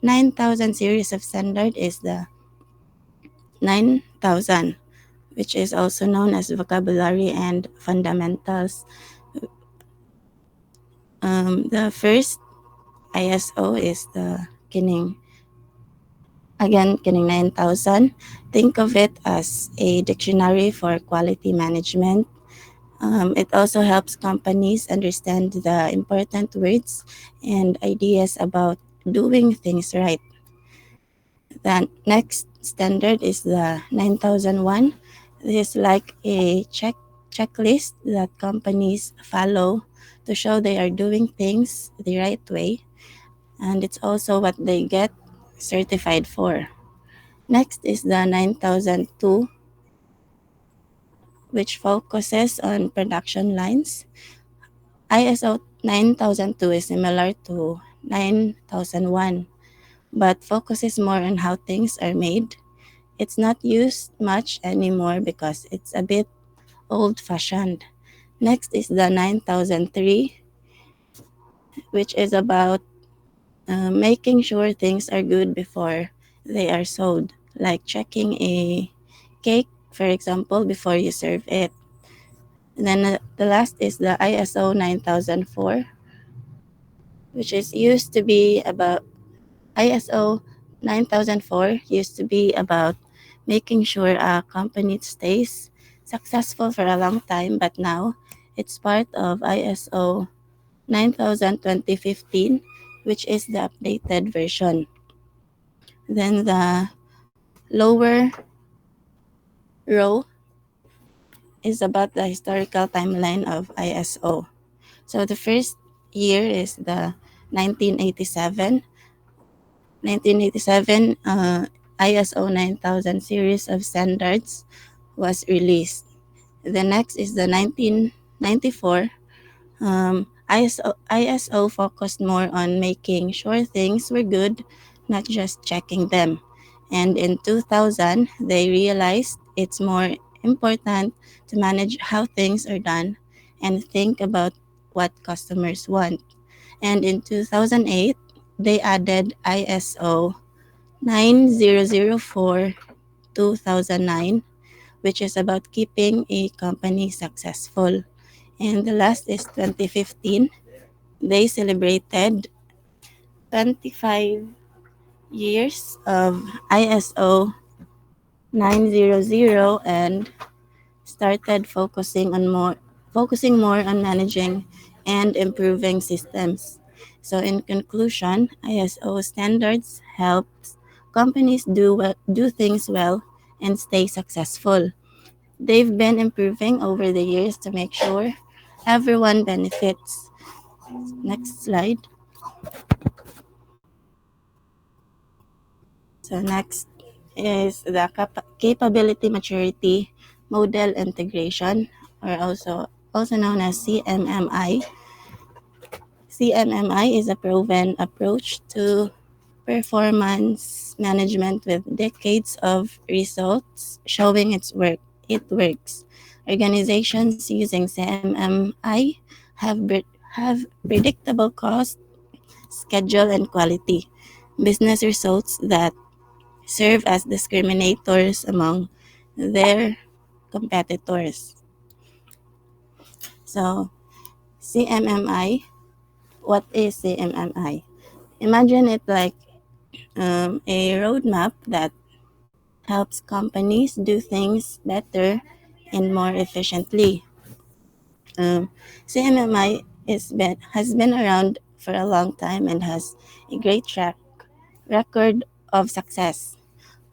9000 series of standard is the 9000, which is also known as vocabulary and fundamentals. The first ISO is the Kining 9000. Think of it as a dictionary for quality management. It also helps companies understand the important words and ideas about doing things right. The next standard is the 9001. This is like a checklist that companies follow to show they are doing things the right way, and it's also what they get certified for. Next is the 9002, which focuses on production lines. ISO 9002 is similar to 9001, but focuses more on how things are made. It's not used much anymore because it's a bit old fashioned. Next is the 9003, which is about making sure things are good before they are sold, like checking a cake, for example, before you serve it. And then the last is the ISO 9004, which is used to be about ISO 9004 used to be about making sure a company stays successful for a long time, but now it's part of ISO 9000 2015, which is the updated version. Then the lower row is about the historical timeline of ISO. So the first year is the 1987. 1987 ISO 9000 series of standards was released. The next is the 1994. ISO focused more on making sure things were good, not just checking them. And in 2000, they realized it's more important to manage how things are done and think about what customers want. And in 2008, they added ISO 9004 2009, which is about keeping a company successful. And the last is 2015. They celebrated 25 years of ISO 900 and started focusing more on managing and improving systems. So in conclusion, ISO standards helps companies do things well and stay successful. They've been improving over the years to make sure everyone benefits. Next slide. So next is the capability maturity model integration, or also known as CMMI. CMMI is a proven approach to performance management with decades of results showing it works. Organizations using CMMI have predictable cost, schedule, and quality business results that serve as discriminators among their competitors. So, CMMI, what is CMMI? Imagine it like a roadmap that helps companies do things better and more efficiently. CMMI has been around for a long time and has a great track record of success.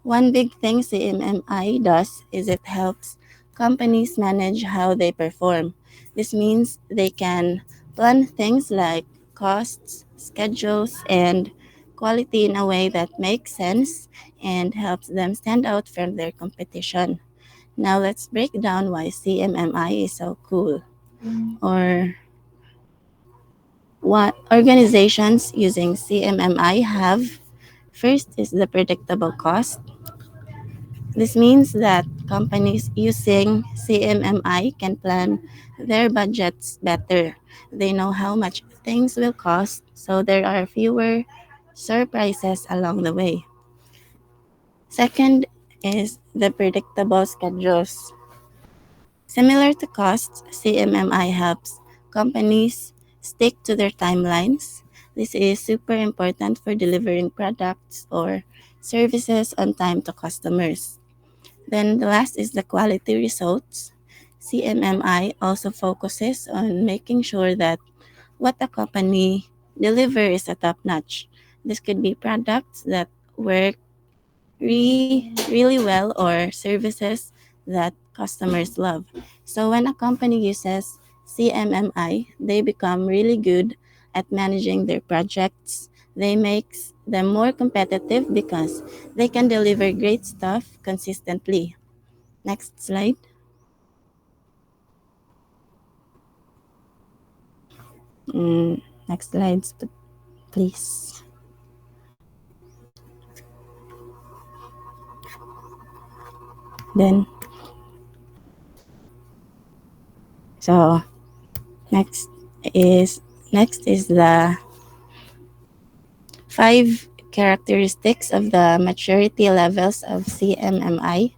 One big thing CMMI does is it helps companies manage how they perform. This means they can plan things like costs, schedules, and quality in a way that makes sense and helps them stand out from their competition. Now let's break down why CMMI is so cool, or what organizations using CMMI have. First is the predictable cost. This means that companies using CMMI can plan their budgets better. They know how much things will cost, so there are fewer surprises along the way. Second is the predictable schedules. Similar to costs, CMMI helps companies stick to their timelines. This is super important for delivering products or services on time to customers. Then the last is the quality results. CMMI also focuses on making sure that what a company delivers is a top notch. This could be products that work really well or services that customers love. So when a company uses CMMI, they become really good at managing their projects. They makes them more competitive because they can deliver great stuff consistently. Next slide. Next slides, please. Then, so next is the 5 characteristics of the maturity levels of CMMI.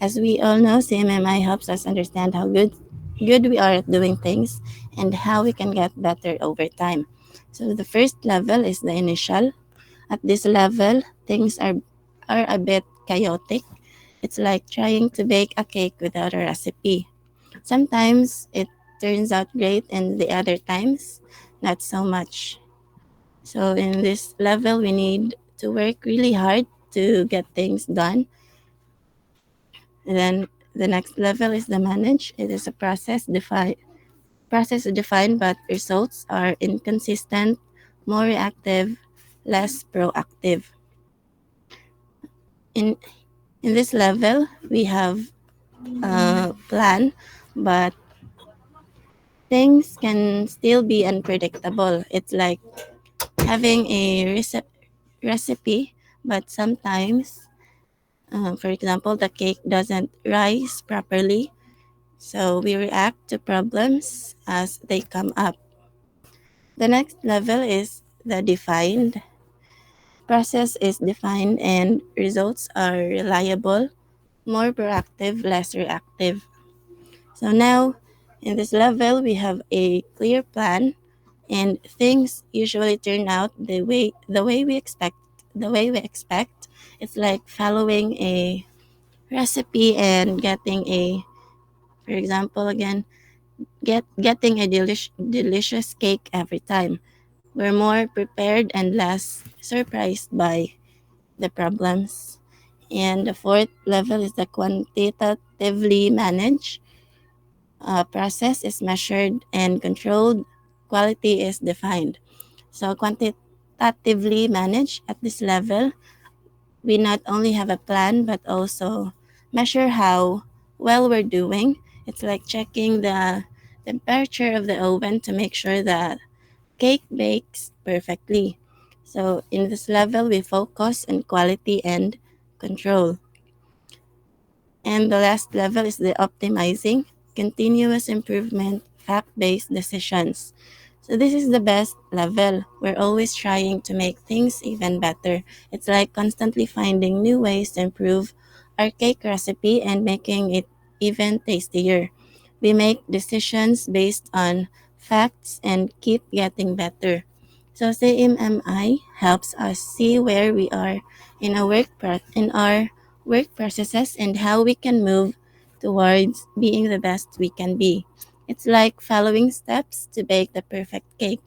As we all know, CMMI helps us understand how good we are at doing things and how we can get better over time. So the first level is the initial. At this level, things are a bit chaotic. It's like trying to bake a cake without a recipe. Sometimes it turns out great, and the other times not so much. So in this level, we need to work really hard to get things done. And then the next level is the manage. It is a process defined, but results are inconsistent, more reactive, less proactive. In in this level, we have a plan, but things can still be unpredictable. It's like having a recipe, but sometimes, for example, the cake doesn't rise properly. So we react to problems as they come up. The next level is the defined. Process is defined and results are reliable, more proactive, less reactive. So now in this level, we have a clear plan and things usually turn out the way we expect. The way we expect, it's like following a recipe and getting a, for example, again, getting a delicious cake every time. We're more prepared and less surprised by the problems. And the fourth level is the quantitatively managed. Process is measured and controlled. Quality is defined. So quantitatively managed at this level, we not only have a plan but also measure how well we're doing. It's like checking the temperature of the oven to make sure that cake bakes perfectly. So in this level, we focus on quality and control. And the last level is the optimizing, continuous improvement, fact based decisions. So, this is the best level. We're always trying to make things even better. It's like constantly finding new ways to improve our cake recipe and making it even tastier. We make decisions based on facts and keep getting better. So, CMMI helps us see where we are in our work processes and how we can move towards being the best we can be. It's like following steps to bake the perfect cake.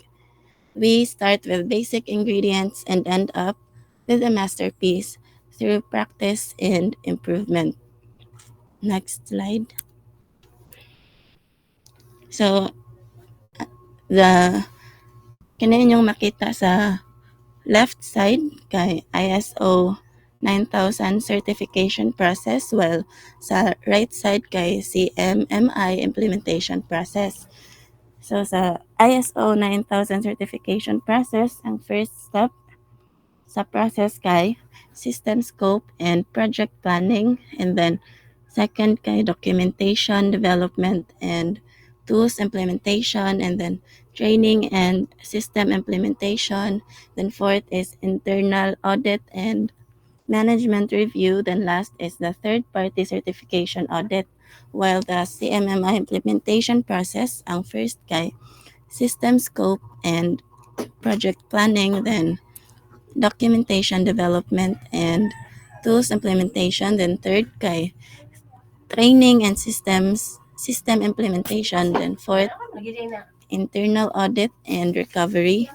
We start with basic ingredients and end up with a masterpiece through practice and improvement. Next slide. So, the kini inyong makita sa left side kay ISO 9000 certification process, while sa right side kay CMMI implementation process. So sa ISO 9000 certification process, ang first step sa process kay system scope and project planning, and then second kay documentation development and tools implementation, and then training and system implementation, then fourth is internal audit and management review, then last is the third party certification audit. While the CMMI implementation process, ang first kay system scope and project planning, then documentation development and tools implementation, then third kay training and system implementation, then fourth internal audit and recovery,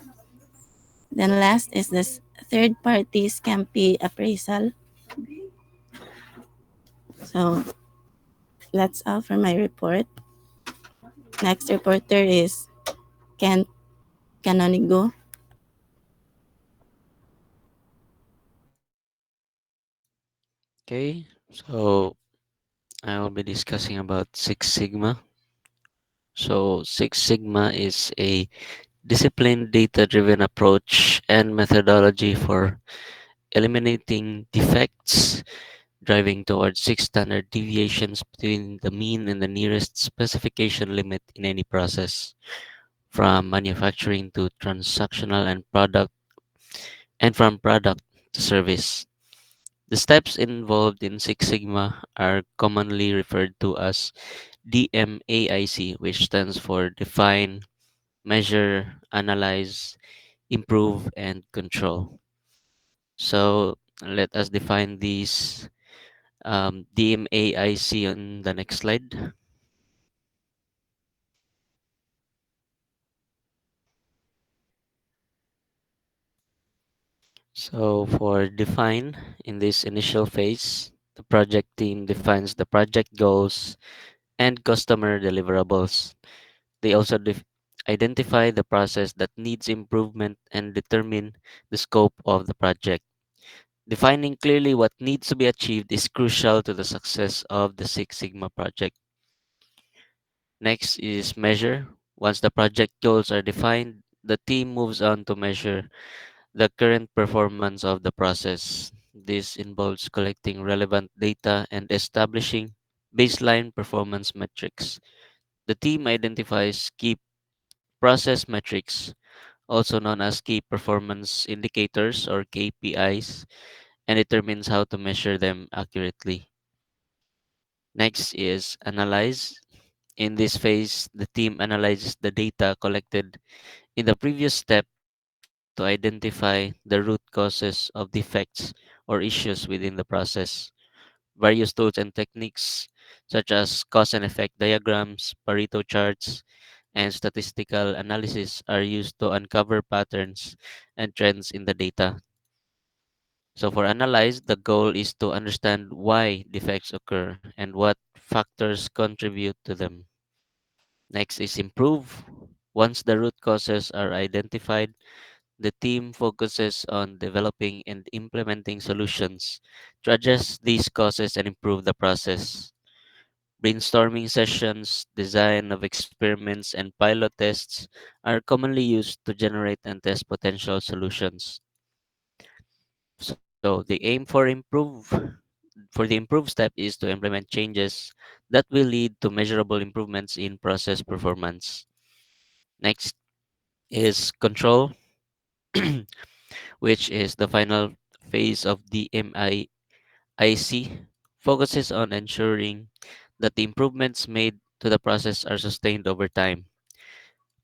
then last is this third party scampi appraisal. So that's all for my report. Next reporter is Kent Canonigo. Okay, so I will be discussing about Six Sigma. So Six Sigma is a disciplined data-driven approach and methodology for eliminating defects, driving towards six standard deviations between the mean and the nearest specification limit in any process, from manufacturing to transactional and from product to service. The steps involved in Six Sigma are commonly referred to as DMAIC, which stands for Define, Measure, Analyze, Improve, and Control. So let us define these DMAIC on the next slide. So for define, in this initial phase, the project team defines the project goals and customer deliverables. They also identify the process that needs improvement and determine the scope of the project. Defining clearly what needs to be achieved is crucial to the success of the Six Sigma project. Next is measure. Once the project goals are defined, the team moves on to measure the current performance of the process. This involves collecting relevant data and establishing baseline performance metrics. The team identifies key process metrics, also known as key performance indicators or KPIs, and determines how to measure them accurately. Next is analyze. In this phase, the team analyzes the data collected in the previous step to identify the root causes of defects or issues within the process. Various tools and techniques, such as cause and effect diagrams, Pareto charts, and statistical analysis, are used to uncover patterns and trends in the data. So, for analyze, the goal is to understand why defects occur and what factors contribute to them. Next is improve. Once the root causes are identified, the team focuses on developing and implementing solutions to address these causes and improve the process. Brainstorming sessions, design of experiments, and pilot tests are commonly used to generate and test potential solutions. So the aim for the improved step is to implement changes that will lead to measurable improvements in process performance. Next is control, which is the final phase of the MIIC, focuses on ensuring that the improvements made to the process are sustained over time.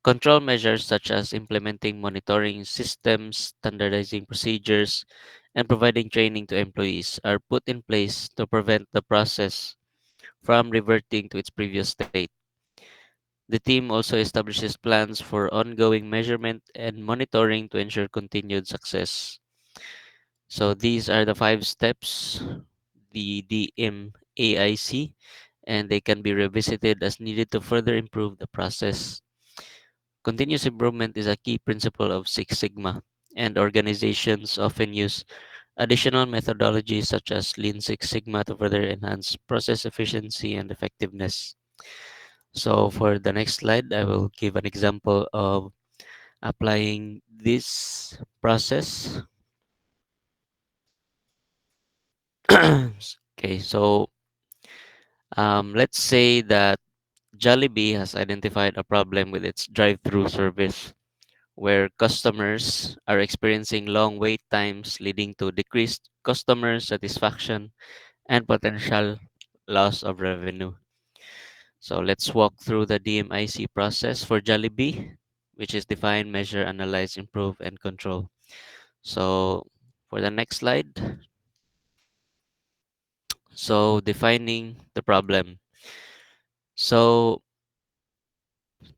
Control measures such as implementing monitoring systems, standardizing procedures, and providing training to employees are put in place to prevent the process from reverting to its previous state. The team also establishes plans for ongoing measurement and monitoring to ensure continued success. So these are the 5 steps, the DMAIC, and they can be revisited as needed to further improve the process. Continuous improvement is a key principle of Six Sigma, and organizations often use additional methodologies such as Lean Six Sigma to further enhance process efficiency and effectiveness. So for the next slide, I will give an example of applying this process. Okay, so let's say that Jollibee has identified a problem with its drive-through service where customers are experiencing long wait times leading to decreased customer satisfaction and potential loss of revenue. So let's walk through the DMIC process for Jollibee, which is define, measure, analyze, improve, and control. So for the next slide, so defining the problem. So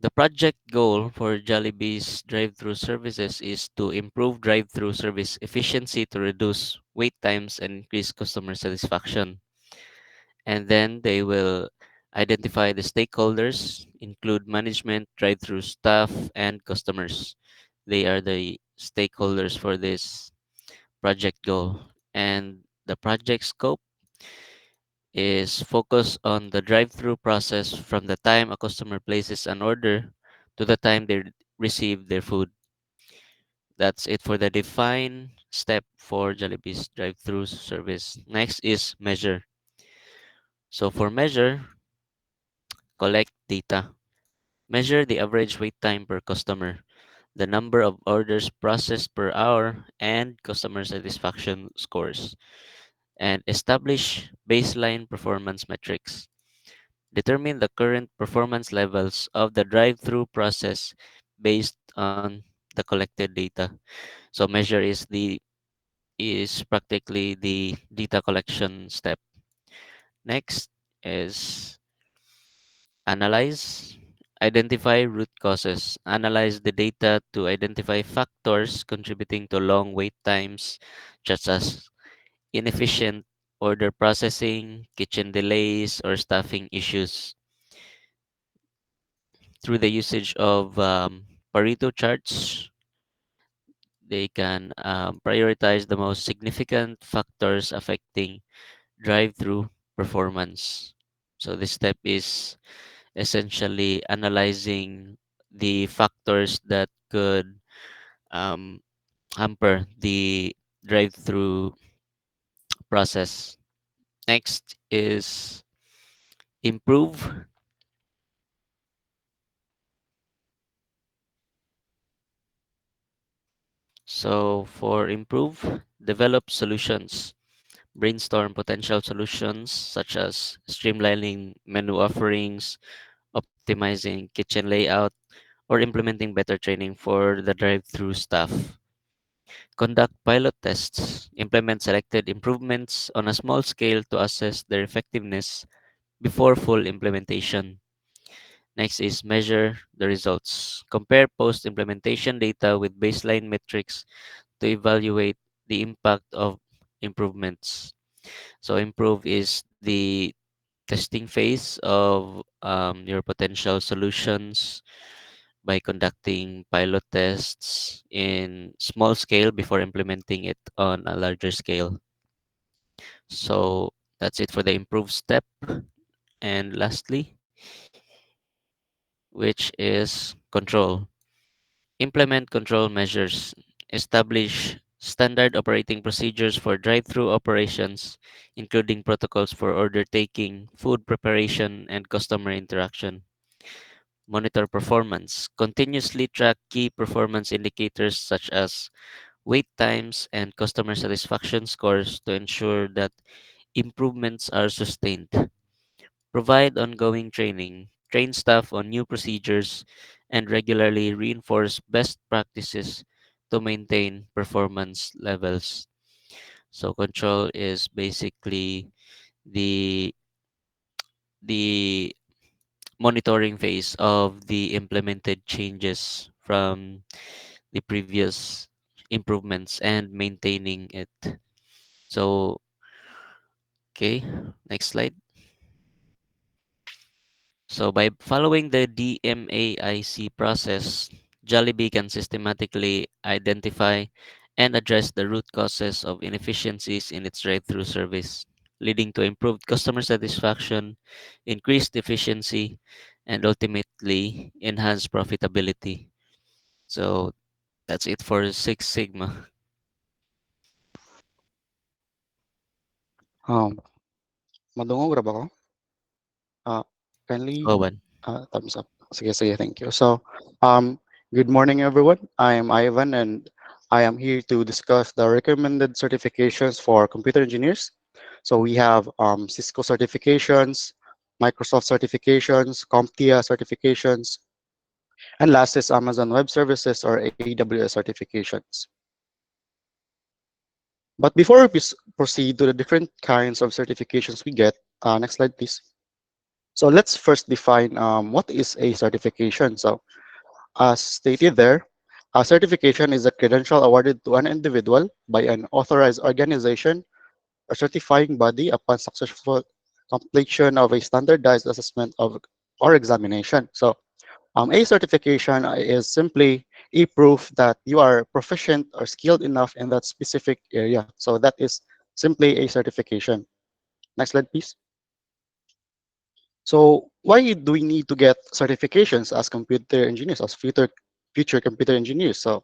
the project goal for Jollibee's drive-through services is to improve drive-through service efficiency to reduce wait times and increase customer satisfaction. And then they will identify the stakeholders, include management, drive-through staff, and customers. They are the stakeholders for this project goal. And the project scope is focused on the drive-through process from the time a customer places an order to the time they receive their food. That's it for the define step for Jollibee's drive-through service. Next is measure. So for measure, collect data. Measure the average wait time per customer, the number of orders processed per hour, and customer satisfaction scores. And establish baseline performance metrics. Determine the current performance levels of the drive-through process based on the collected data. So measure is practically the data collection step. Next is analyze. identify root causes, analyze the data to identify factors contributing to long wait times, such as inefficient order processing, kitchen delays, or staffing issues. Through the usage of Pareto charts, they can prioritize the most significant factors affecting drive-through performance. So this step is essentially analyzing the factors that could um, hamper the drive-through process. Next is improve. So for improve, develop solutions. Brainstorm potential solutions such as streamlining menu offerings, optimizing kitchen layout, or implementing better training for the drive-through staff. Conduct pilot tests. Implement selected improvements on a small scale to assess their effectiveness before full implementation. Next is measure the results. Compare post implementation data with baseline metrics to evaluate the impact of improvements. So, improve is the testing phase of your potential solutions by conducting pilot tests in small scale before implementing it on a larger scale. So, that's it for the improve step. And lastly, which is control. Implement control measures. Establish standard operating procedures for drive through operations, including protocols for order taking, food preparation, and customer interaction. Monitor performance. Continuously track key performance indicators such as wait times and customer satisfaction scores to ensure that improvements are sustained. Provide ongoing training, train staff on new procedures, and regularly reinforce best practices to maintain performance levels. So control is basically the the monitoring phase of the implemented changes from the previous improvements and maintaining it. So, okay, next slide. So by following the DMAIC process, Jollibee can systematically identify and address the root causes of inefficiencies in its drive-through service, leading to improved customer satisfaction, increased efficiency, and ultimately enhanced profitability. So that's it for Six Sigma. Um, Madungog ra ba ko? Uh, Kindly Owen. thumbs up. Sige, sige, thank you. So, um, good morning, everyone. I am Ivan, and I am here to discuss the recommended certifications for computer engineers. So we have Cisco certifications, Microsoft certifications, CompTIA certifications, and last is Amazon Web Services or AWS certifications. But before we proceed to the different kinds of certifications we get, next slide, please. So let's first define what is a certification. So as stated there, a certification is a credential awarded to an individual by an authorized organization or certifying body upon successful completion of a standardized assessment of or examination. So a certification is simply a proof that you are proficient or skilled enough in that specific area. So that is simply a certification. Next slide, please. So why do we need to get certifications as computer engineers, as future computer engineers? So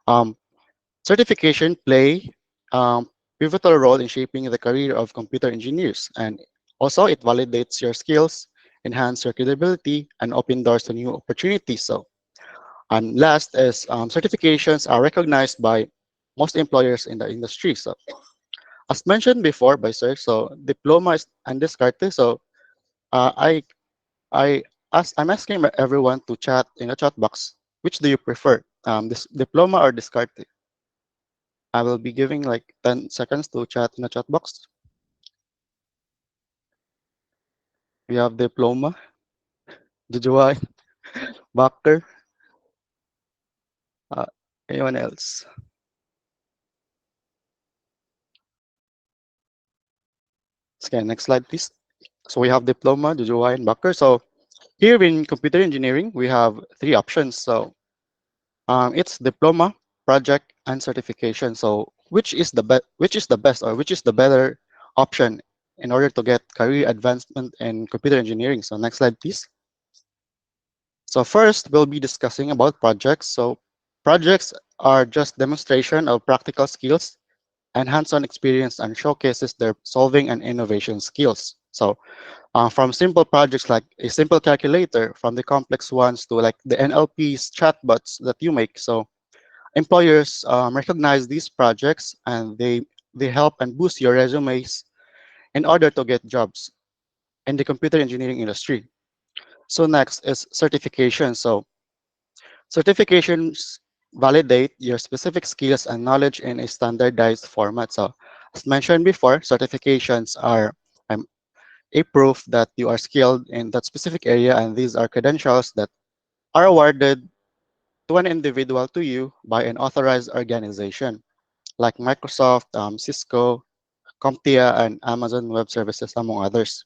um, certification play pivotal role in shaping the career of computer engineers, and also it validates your skills, enhance your credibility, and open doors to new opportunities. So, and last is certifications are recognized by most employers in the industry. So, as mentioned before by Sir, so diploma is undiscarded. So, uh, I I I'm asking everyone to chat in the chat box. Which do you prefer, this diploma or discarded? I will be giving like 10 seconds to chat in the chat box. We have diploma, Jujuay. Bakker? Uh, Anyone else? Okay, next slide, please. So we have diploma, Jujuwa, and Bakker. So here in computer engineering, we have three options. So it's diploma, project, and certification. So which is the best or which is the better option in order to get career advancement in computer engineering? So next slide, please. So first, we'll be discussing about projects. So projects are just demonstration of practical skills and hands-on experience and showcases their solving and innovation skills. So from simple projects like a simple calculator, from the complex ones to like the NLP's chatbots that you make. So employers recognize these projects and they help and boost your resumes in order to get jobs in the computer engineering industry. So next is certification. So certifications validate your specific skills and knowledge in a standardized format. So as mentioned before, certifications are um, a proof that you are skilled in that specific area, and these are credentials that are awarded to an individual to you by an authorized organization like Microsoft, Cisco, CompTIA, and Amazon Web Services, among others.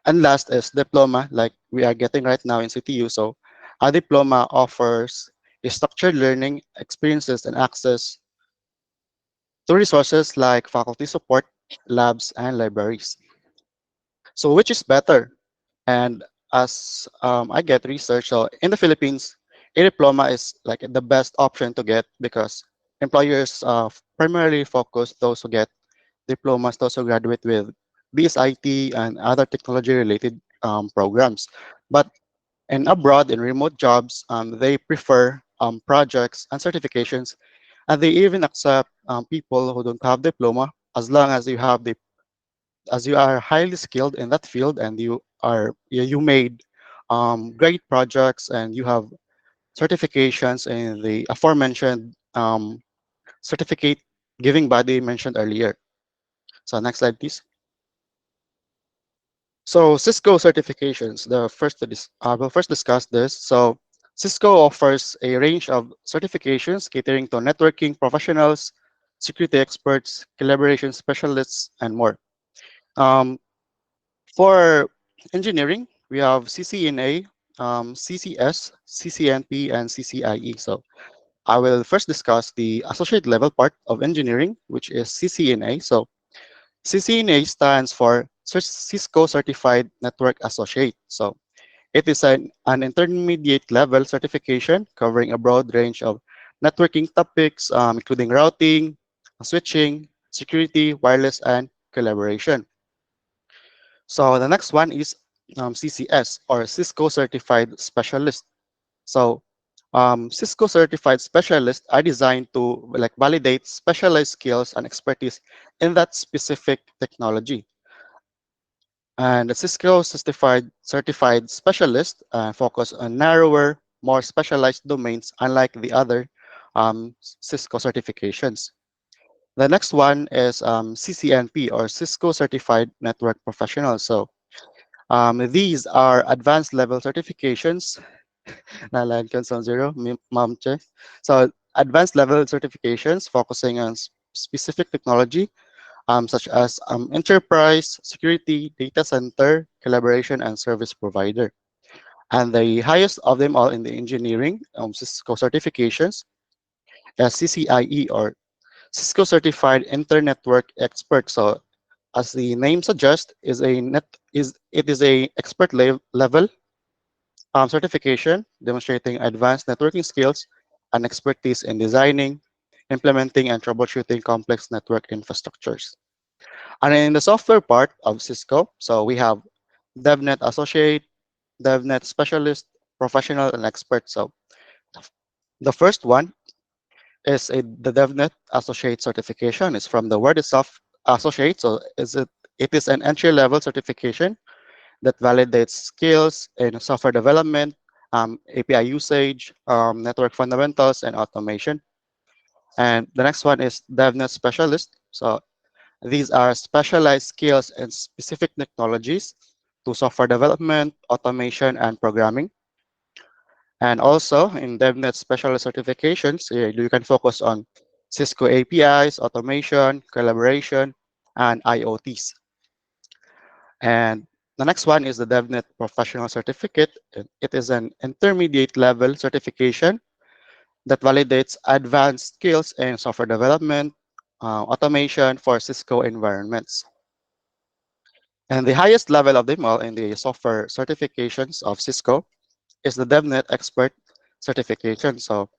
And last is diploma, like we are getting right now in CTU. So a diploma offers a structured learning experiences and access to resources like faculty support, labs, and libraries. So which is better? And as I get research, so in the Philippines, a diploma is like the best option to get because employers primarily focus those who get diplomas, those who graduate with BSIT and other technology-related programs. But in abroad, in remote jobs, they prefer projects and certifications, and they even accept people who don't have diploma as long as you have the as you are highly skilled in that field and you made great projects and you have certifications in the aforementioned certificate giving body mentioned earlier. So next slide, please. So Cisco certifications, we'll first discuss this. So Cisco offers a range of certifications catering to networking professionals, security experts, collaboration specialists, and more. Um, For engineering, we have CCNA, CCS, CCNP, and CCIE. So I will first discuss the associate level part of engineering, which is CCNA. So CCNA stands for Cisco Certified Network Associate. So it is an intermediate level certification covering a broad range of networking topics, including routing, switching, security, wireless, and collaboration. So the next one is CCS or Cisco Certified Specialist. So Cisco Certified Specialists are designed to like validate specialized skills and expertise in that specific technology. And the Cisco Certified Specialist focus on narrower, more specialized domains, unlike the other Cisco certifications. The next one is CCNP or Cisco Certified Network Professional. So these are advanced level certifications. Nalan Consol Zero, Ma'am Che. So advanced level certifications focusing on specific technology such as enterprise, security, data center, collaboration, and service provider. And the highest of them all in the engineering Cisco certifications is CCIE or Cisco Certified Internetwork Expert. So as the name suggests, it is a expert level certification demonstrating advanced networking skills and expertise in designing, implementing, and troubleshooting complex network infrastructures. And in the software part of Cisco, so we have DevNet Associate, DevNet Specialist, Professional, and Expert. So the first one is the DevNet Associate certification. It's from the word itself, Associate. So it is an entry-level certification that validates skills in software development, API usage, network fundamentals, and automation. And the next one is DevNet Specialist. So these are specialized skills in specific technologies to software development, automation, and programming. And also in DevNet specialist certifications, you can focus on Cisco APIs, automation, collaboration, and IoTs. And the next one is the DevNet Professional Certificate. It is an intermediate level certification that validates advanced skills in software development, automation for Cisco environments. And the highest level of them all in the software certifications of Cisco is the DevNet Expert certification. So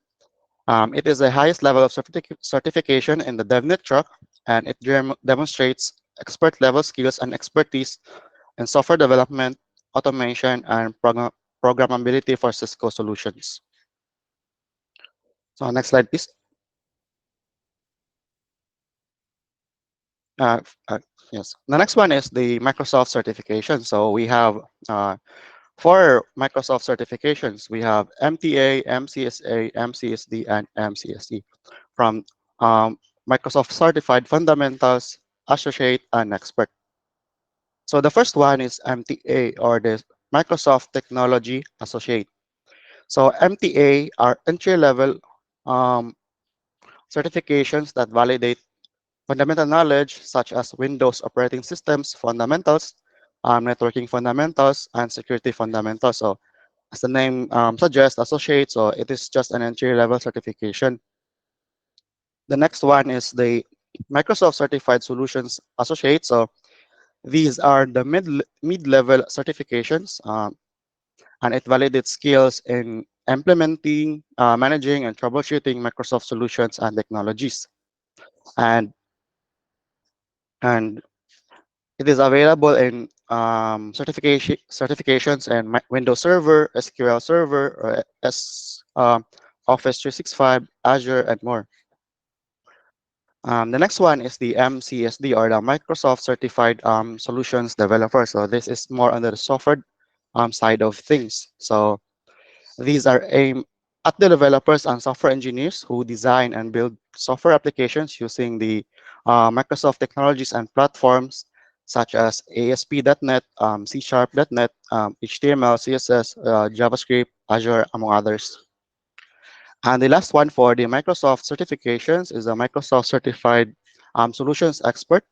it is the highest level of certification in the DevNet track, and it demonstrates expert level skills and expertise in software development, automation, and programmability for Cisco solutions. So next slide, please. Uh, uh, yes, the next one is the Microsoft certification. So we have four Microsoft certifications. We have MTA, MCSA, MCSD, and MCSE from Microsoft Certified Fundamentals, Associate, and Expert. So the first one is MTA, or the Microsoft Technology Associate. So MTA are entry-level um, certifications that validate fundamental knowledge such as Windows operating systems fundamentals, networking fundamentals, and security fundamentals. So as the name suggests, associate, so it is just an entry-level certification. The next one is the Microsoft Certified Solutions Associate. So these are the mid-level certifications, and it validates skills in implementing, managing, and troubleshooting Microsoft solutions and technologies. And and it is available in certifications in Windows Server, SQL Server, or Office 365, Azure, and more. The next one is the MCSD, or the Microsoft Certified Solutions Developer. So this is more on the software side of things. So these are aimed at the developers and software engineers who design and build software applications using the Microsoft technologies and platforms such as ASP.NET, C#.NET, HTML, CSS, JavaScript, Azure, among others. And the last one for the Microsoft certifications is a Microsoft Certified Solutions Expert.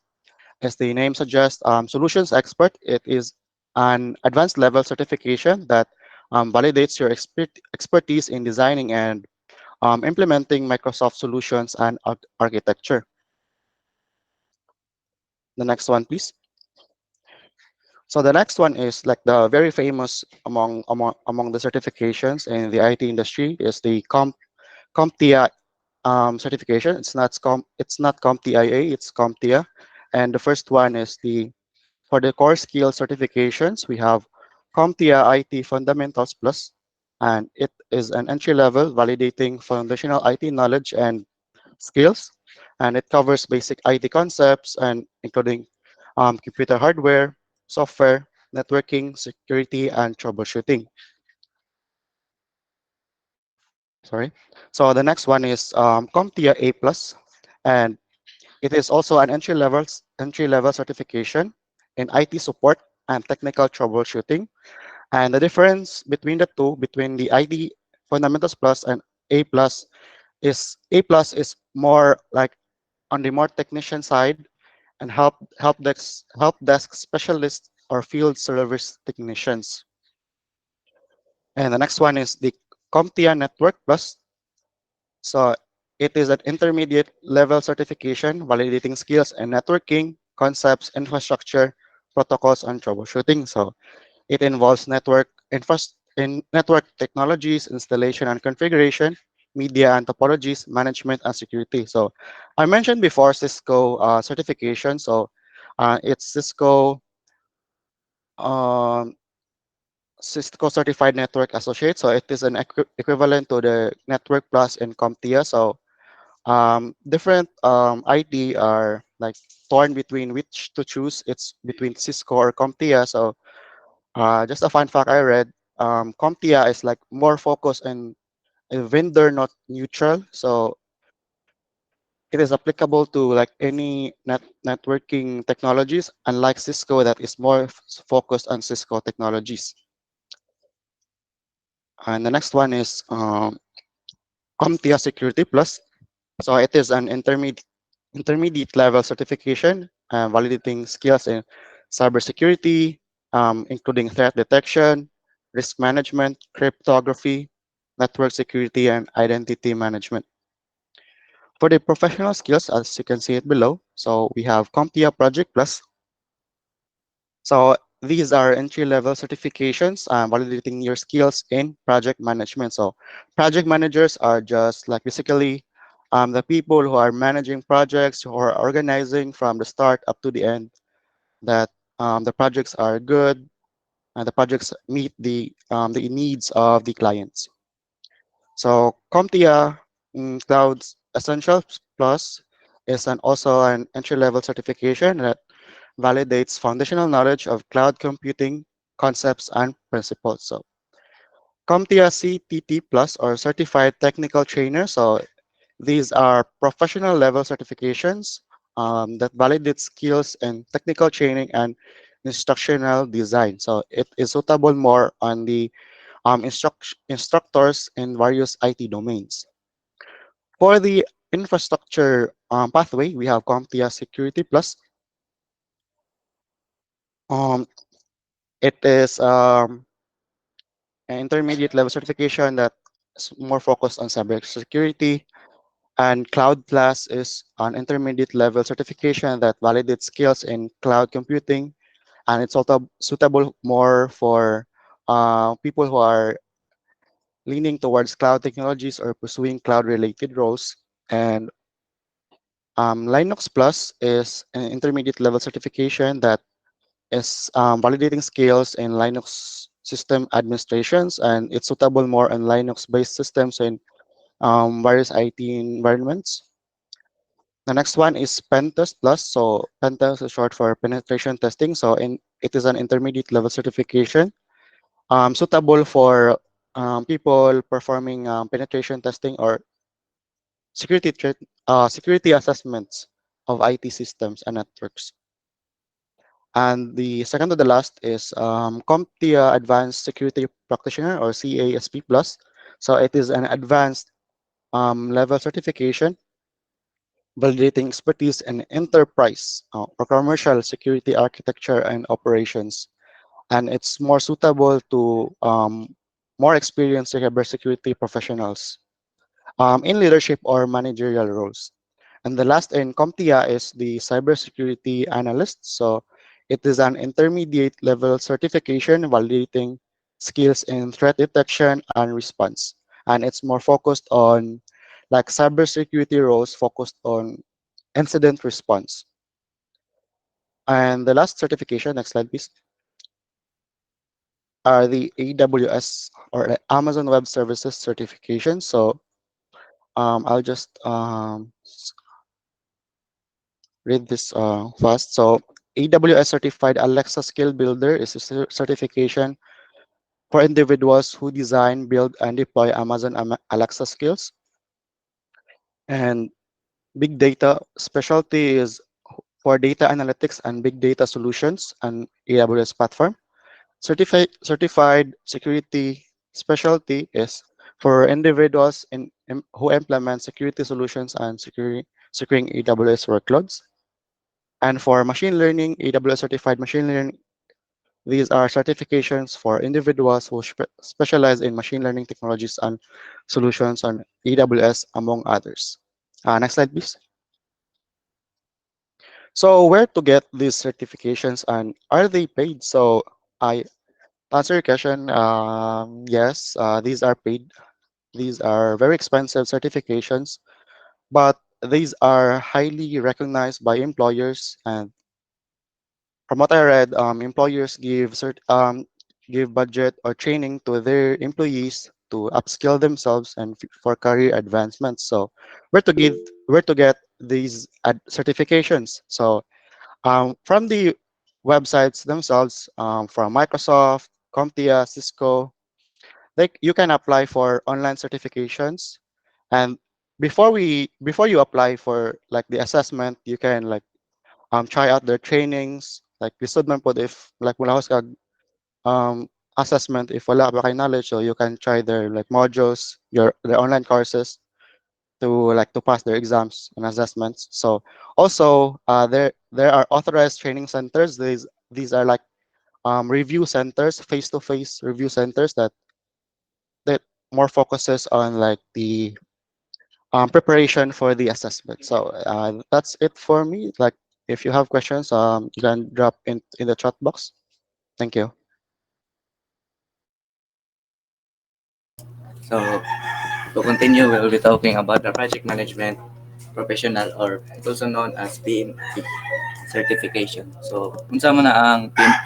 As the name suggests, Solutions Expert, it is an advanced level certification that validates your expertise in designing and implementing Microsoft solutions and architecture. The next one, please. So the next one is like the very famous among the certifications in the IT industry is the CompTIA certification. It's not CompTIA, it's CompTIA. And the first one is the for the core skill certifications, we have CompTIA IT Fundamentals Plus, and it is an entry level validating foundational IT knowledge and skills, and it covers basic IT concepts and including computer hardware, software, networking, security, and troubleshooting. Sorry. So the next one is CompTIA A Plus, and it is also an entry level certification in IT support and technical troubleshooting. And the difference between the two, between the IT Fundamentals Plus and A Plus, is A Plus is more like on the more technician side, and help desk specialists or field service technicians. And the next one is the CompTIA Network Plus. So it is an intermediate level certification validating skills in networking, concepts, infrastructure, protocols, and troubleshooting. So it involves network technologies, installation and configuration, media and topologies, management, and security. So I mentioned before Cisco certification. So it's um, Cisco Certified Network Associate. So it is an equivalent to the Network Plus in CompTIA. So different ID are like torn between which to choose. It's between Cisco or CompTIA. So just a fun fact I read, CompTIA is like more focused on a vendor not neutral. So it is applicable to like any networking technologies, unlike Cisco that is more focused on Cisco technologies. And the next one is CompTIA Security Plus. So it is an intermediate level certification validating skills in cybersecurity, including threat detection, risk management, cryptography, network security, and identity management. For the professional skills, as you can see it below, so we have CompTIA Project Plus. So these are entry-level certifications validating your skills in project management. So project managers are just like basically the people who are managing projects, who are organizing from the start up to the end, that the projects are good and the projects meet the needs of the clients. So CompTIA Cloud Essentials Plus is also an entry-level certification that validates foundational knowledge of cloud computing concepts and principles. So CompTIA CTT Plus or Certified Technical Trainer. So these are professional level certifications that validate skills in technical training and instructional design. So it is suitable more on the instructors in various IT domains. For the infrastructure pathway, we have CompTIA Security Plus. Um, it is an intermediate level certification that is more focused on cybersecurity. And Cloud Plus is an intermediate level certification that validates skills in cloud computing. And it's also suitable more for people who are leaning towards cloud technologies or pursuing cloud related roles. And Linux Plus is an intermediate level certification that is validating skills in Linux system administrations, and it's suitable more on Linux-based systems in various IT environments. The next one is Pentest Plus. So Pentest is short for penetration testing. So it is an intermediate level certification suitable for people performing penetration testing or security assessments of IT systems and networks. And the second to the last is CompTIA Advanced Security Practitioner or CASP Plus. So it is an advanced level certification validating expertise in enterprise or commercial security architecture and operations. And it's more suitable to more experienced cybersecurity professionals in leadership or managerial roles. And the last in CompTIA is the cybersecurity analyst. So it is an intermediate level certification validating skills in threat detection and response. And it's more focused on like cybersecurity roles focused on incident response. And the last certification, next slide please, are the AWS or the Amazon Web Services certification. So I'll just read this fast. So AWS Certified Alexa Skill Builder is a certification for individuals who design, build, and deploy Amazon Alexa skills. And big data specialty is for data analytics and big data solutions and AWS platform. Certified security specialty is for individuals who implement security solutions and securing AWS workloads. And for machine learning, AWS certified machine learning, these are certifications for individuals who specialize in machine learning technologies and solutions on AWS, among others. Next slide, please. So where to get these certifications and are they paid? So I to answer your question, yes, these are paid. These are very expensive certifications, but these are highly recognized by employers. And from what I read, employers give budget or training to their employees to upskill themselves and for career advancement. So where to get these certifications? So from the websites themselves, from Microsoft, CompTIA, Cisco, you can apply for online certifications. And before you apply for like the assessment, you can like try out their trainings like lisod man pod if like mula ka assessment if wala pa kay knowledge, so you can try their like modules, their online courses to pass their exams and assessments. So also there are authorized training centers. These are like review centers, face-to-face review centers that more focuses on like the preparation for the assessment. So that's it for me. Like if you have questions, you can drop in the chat box. Thank you. So to continue, we will be talking about the project management professional, or also known as PMP certification. So unsa man na ang PMP?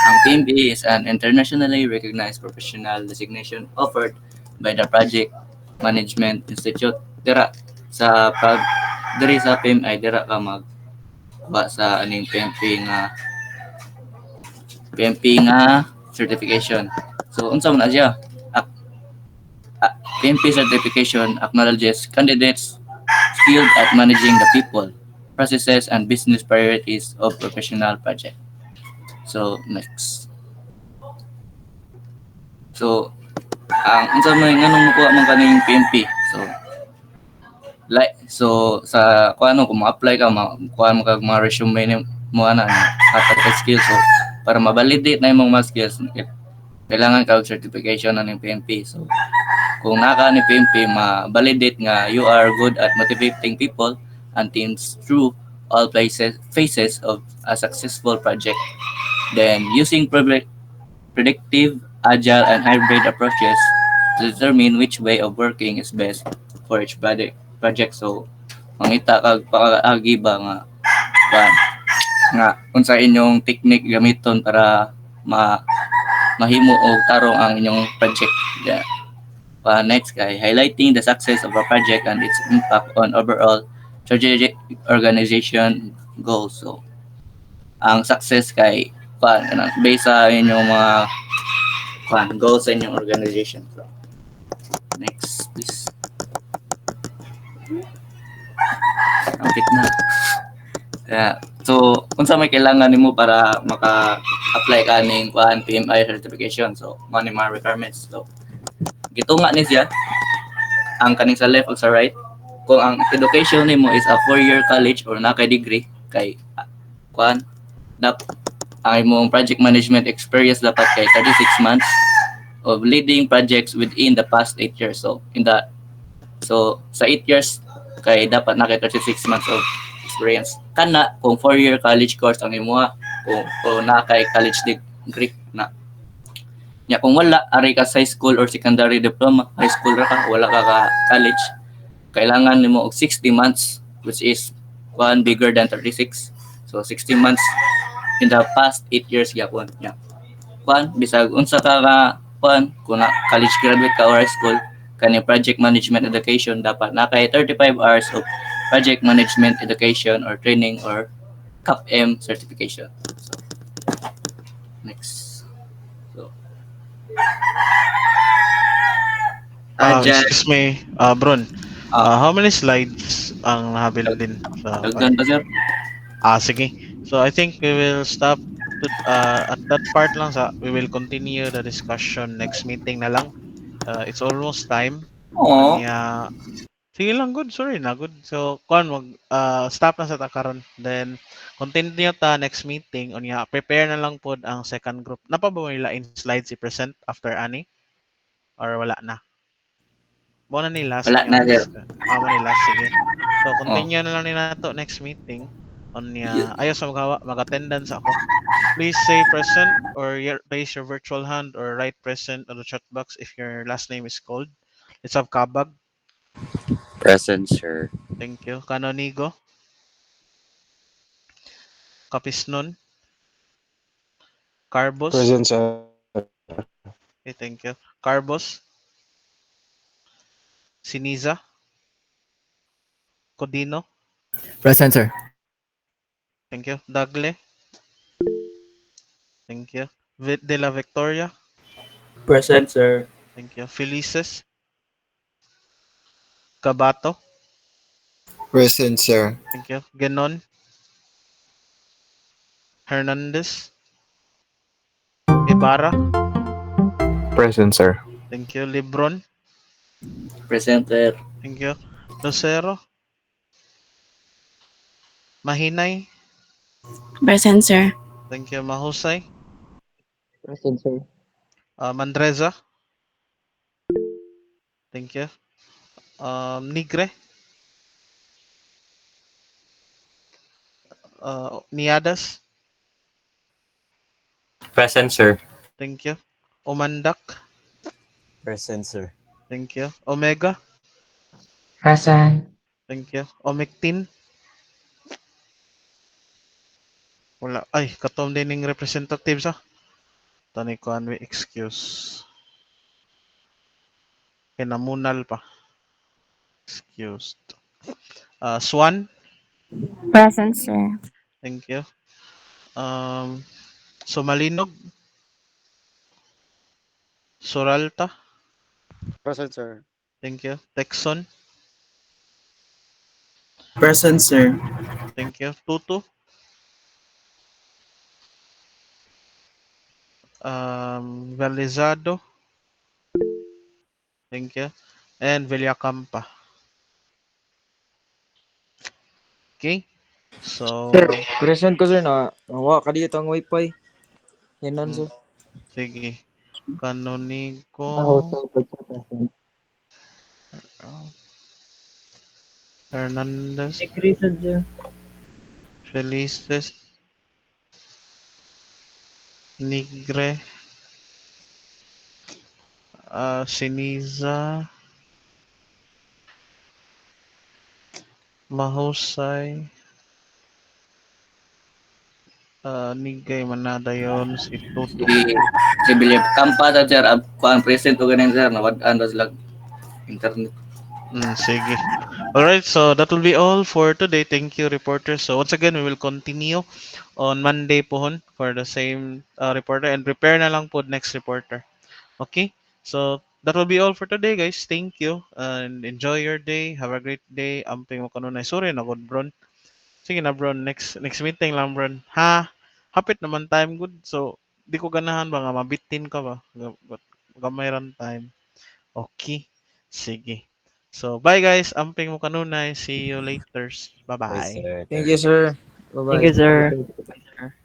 Ang PMP is an internationally recognized professional designation offered by the Project Management Institute. Dira sa pag diri sa PMI dira ka mag sa aning PMP nga certification. So unsa man na siya? PMP certification acknowledges candidates skilled at managing the people, processes, and business priorities of professional project. So next. So ang unsa man nganong makuha man kaning PMP. So kung ano, kung ma-apply ka, kuha mo kag mga resume ni mo ana hatag ka skills. So para ma-validate na imong mga skills, kailangan ka og certification na ng PMP. So kung naka ni PMP, ma-validate nga you are good at motivating people and teams through all phases of a successful project. Then using predictive, agile, and hybrid approaches to determine which way of working is best for each project. So mangita kag pakaagi ba nga unsa inyong technique gamiton para mahimo og tarong ang inyong project. Yeah. Next guy, highlighting the success of a project and its impact on overall strategic organization goals. So ang success kay based sa inyong mga goals sa inyong organization. So, next please. Kapit na. Yeah. So unsa may kailangan nimo para maka-apply ka ning PMI certification? So mo ni mga requirements. So gitunga ni siya ang kaning sa left ug sa right. Kung ang education nimo is a 4-year college or na kay degree, kay ang imong project management experience dapat kay 36 months of leading projects within the past 8 years. So sa 8 years kay dapat na kay 36 months of experience. Kana kung 4-year college course ang imuha, kung na kay college degree na. Ya kung wala, ari ka sa high school or secondary diploma, high school ra ka, wala ka college, kailangan nimo og 60 months, which is one bigger than 36. So 60 months in the past 8 years gyapon. Ya. Bisag unsa ka kung na college graduate ka or high school, kani project management education dapat na kay 35 hours of project management education or training or CAPM certification. So, next. Excuse me, Bron. How many slides ang nahabil din sa Dagdan ba sir? sige. So I think we will stop at that part lang we will continue the discussion next meeting na lang. It's almost time. Oo. Sige lang, good. Sorry na, good. So, stop na sa takaron. Then, continue ta next meeting. Prepare na lang po ang second group. Napa ba nila in slides i-present after ani? Or wala na? Muna ni last. Wala na, sir. Ni last, sige. So, continue na lang ni nato next meeting. Ayaw sa mag-attendance ako. Please say present or raise your virtual hand or write present on the chat box if your last name is called. Let's have Kabag. Present, sir. Thank you. Canonigo. Kapisnon. Carbos. Present, sir. Okay, thank you. Carbos. Siniza. Codino. Present, sir. Thank you. Dagle. Thank you. De la Victoria. Present, sir. Thank you. Felices. Cabato. Present, sir. Thank you. Genon. Hernandez. Ibarra. Present, sir. Thank you. Lebron. Present, sir. Thank you. Lucero. Mahinay. Present, sir. Thank you. Mahusay. Present, sir. Mandreza. Thank you. Nigre. Niadas. Present, sir. Thank you. Umandak. Present, sir. Thank you. Omega. Present. Thank you. Omectin. Wala. Ay, katom din ng representatives ah. Tani ko we excuse. Kinamunal pa. Excused. Swan. Present, sir. Thank you. Sumalinog. Suralta. Present, sir. Thank you. Texon. Present, sir. Thank you. Tutu. Valizado. Thank you. And Villacampa. Okay. So, Sir, present ko, sir, na nawa ka dito ang wifi. Yan sir. sige. Canonico. Mahusay po, sir, present. Hernandez. Secreted, sir. Felices. Nigre. Siniza. Mahusay. Nigay manada yon si Tutu. Si Bilip Kampa, sir. Kuan present o ganin, sir. Nawag-an sila internet. Sige. Alright, so that will be all for today. Thank you, reporter. So once again, we will continue on Monday pohon for the same reporter and prepare na lang po next reporter. Okay? So that will be all for today, guys. Thank you and enjoy your day. Have a great day. Amping mo kanunay. Sorry na good, Bron. Sige na, Bron. Next meeting lang, Bron. Ha? Hapit naman time good. So di ko ganahan ba nga mabitin ka ba? Gamay ran time. Okay. Sige. So, bye guys. Amping mo kanunay. See you later. Bye, Bye-bye. sir. Thank you, sir. Bye-bye. Thank you, sir. Bye, sir.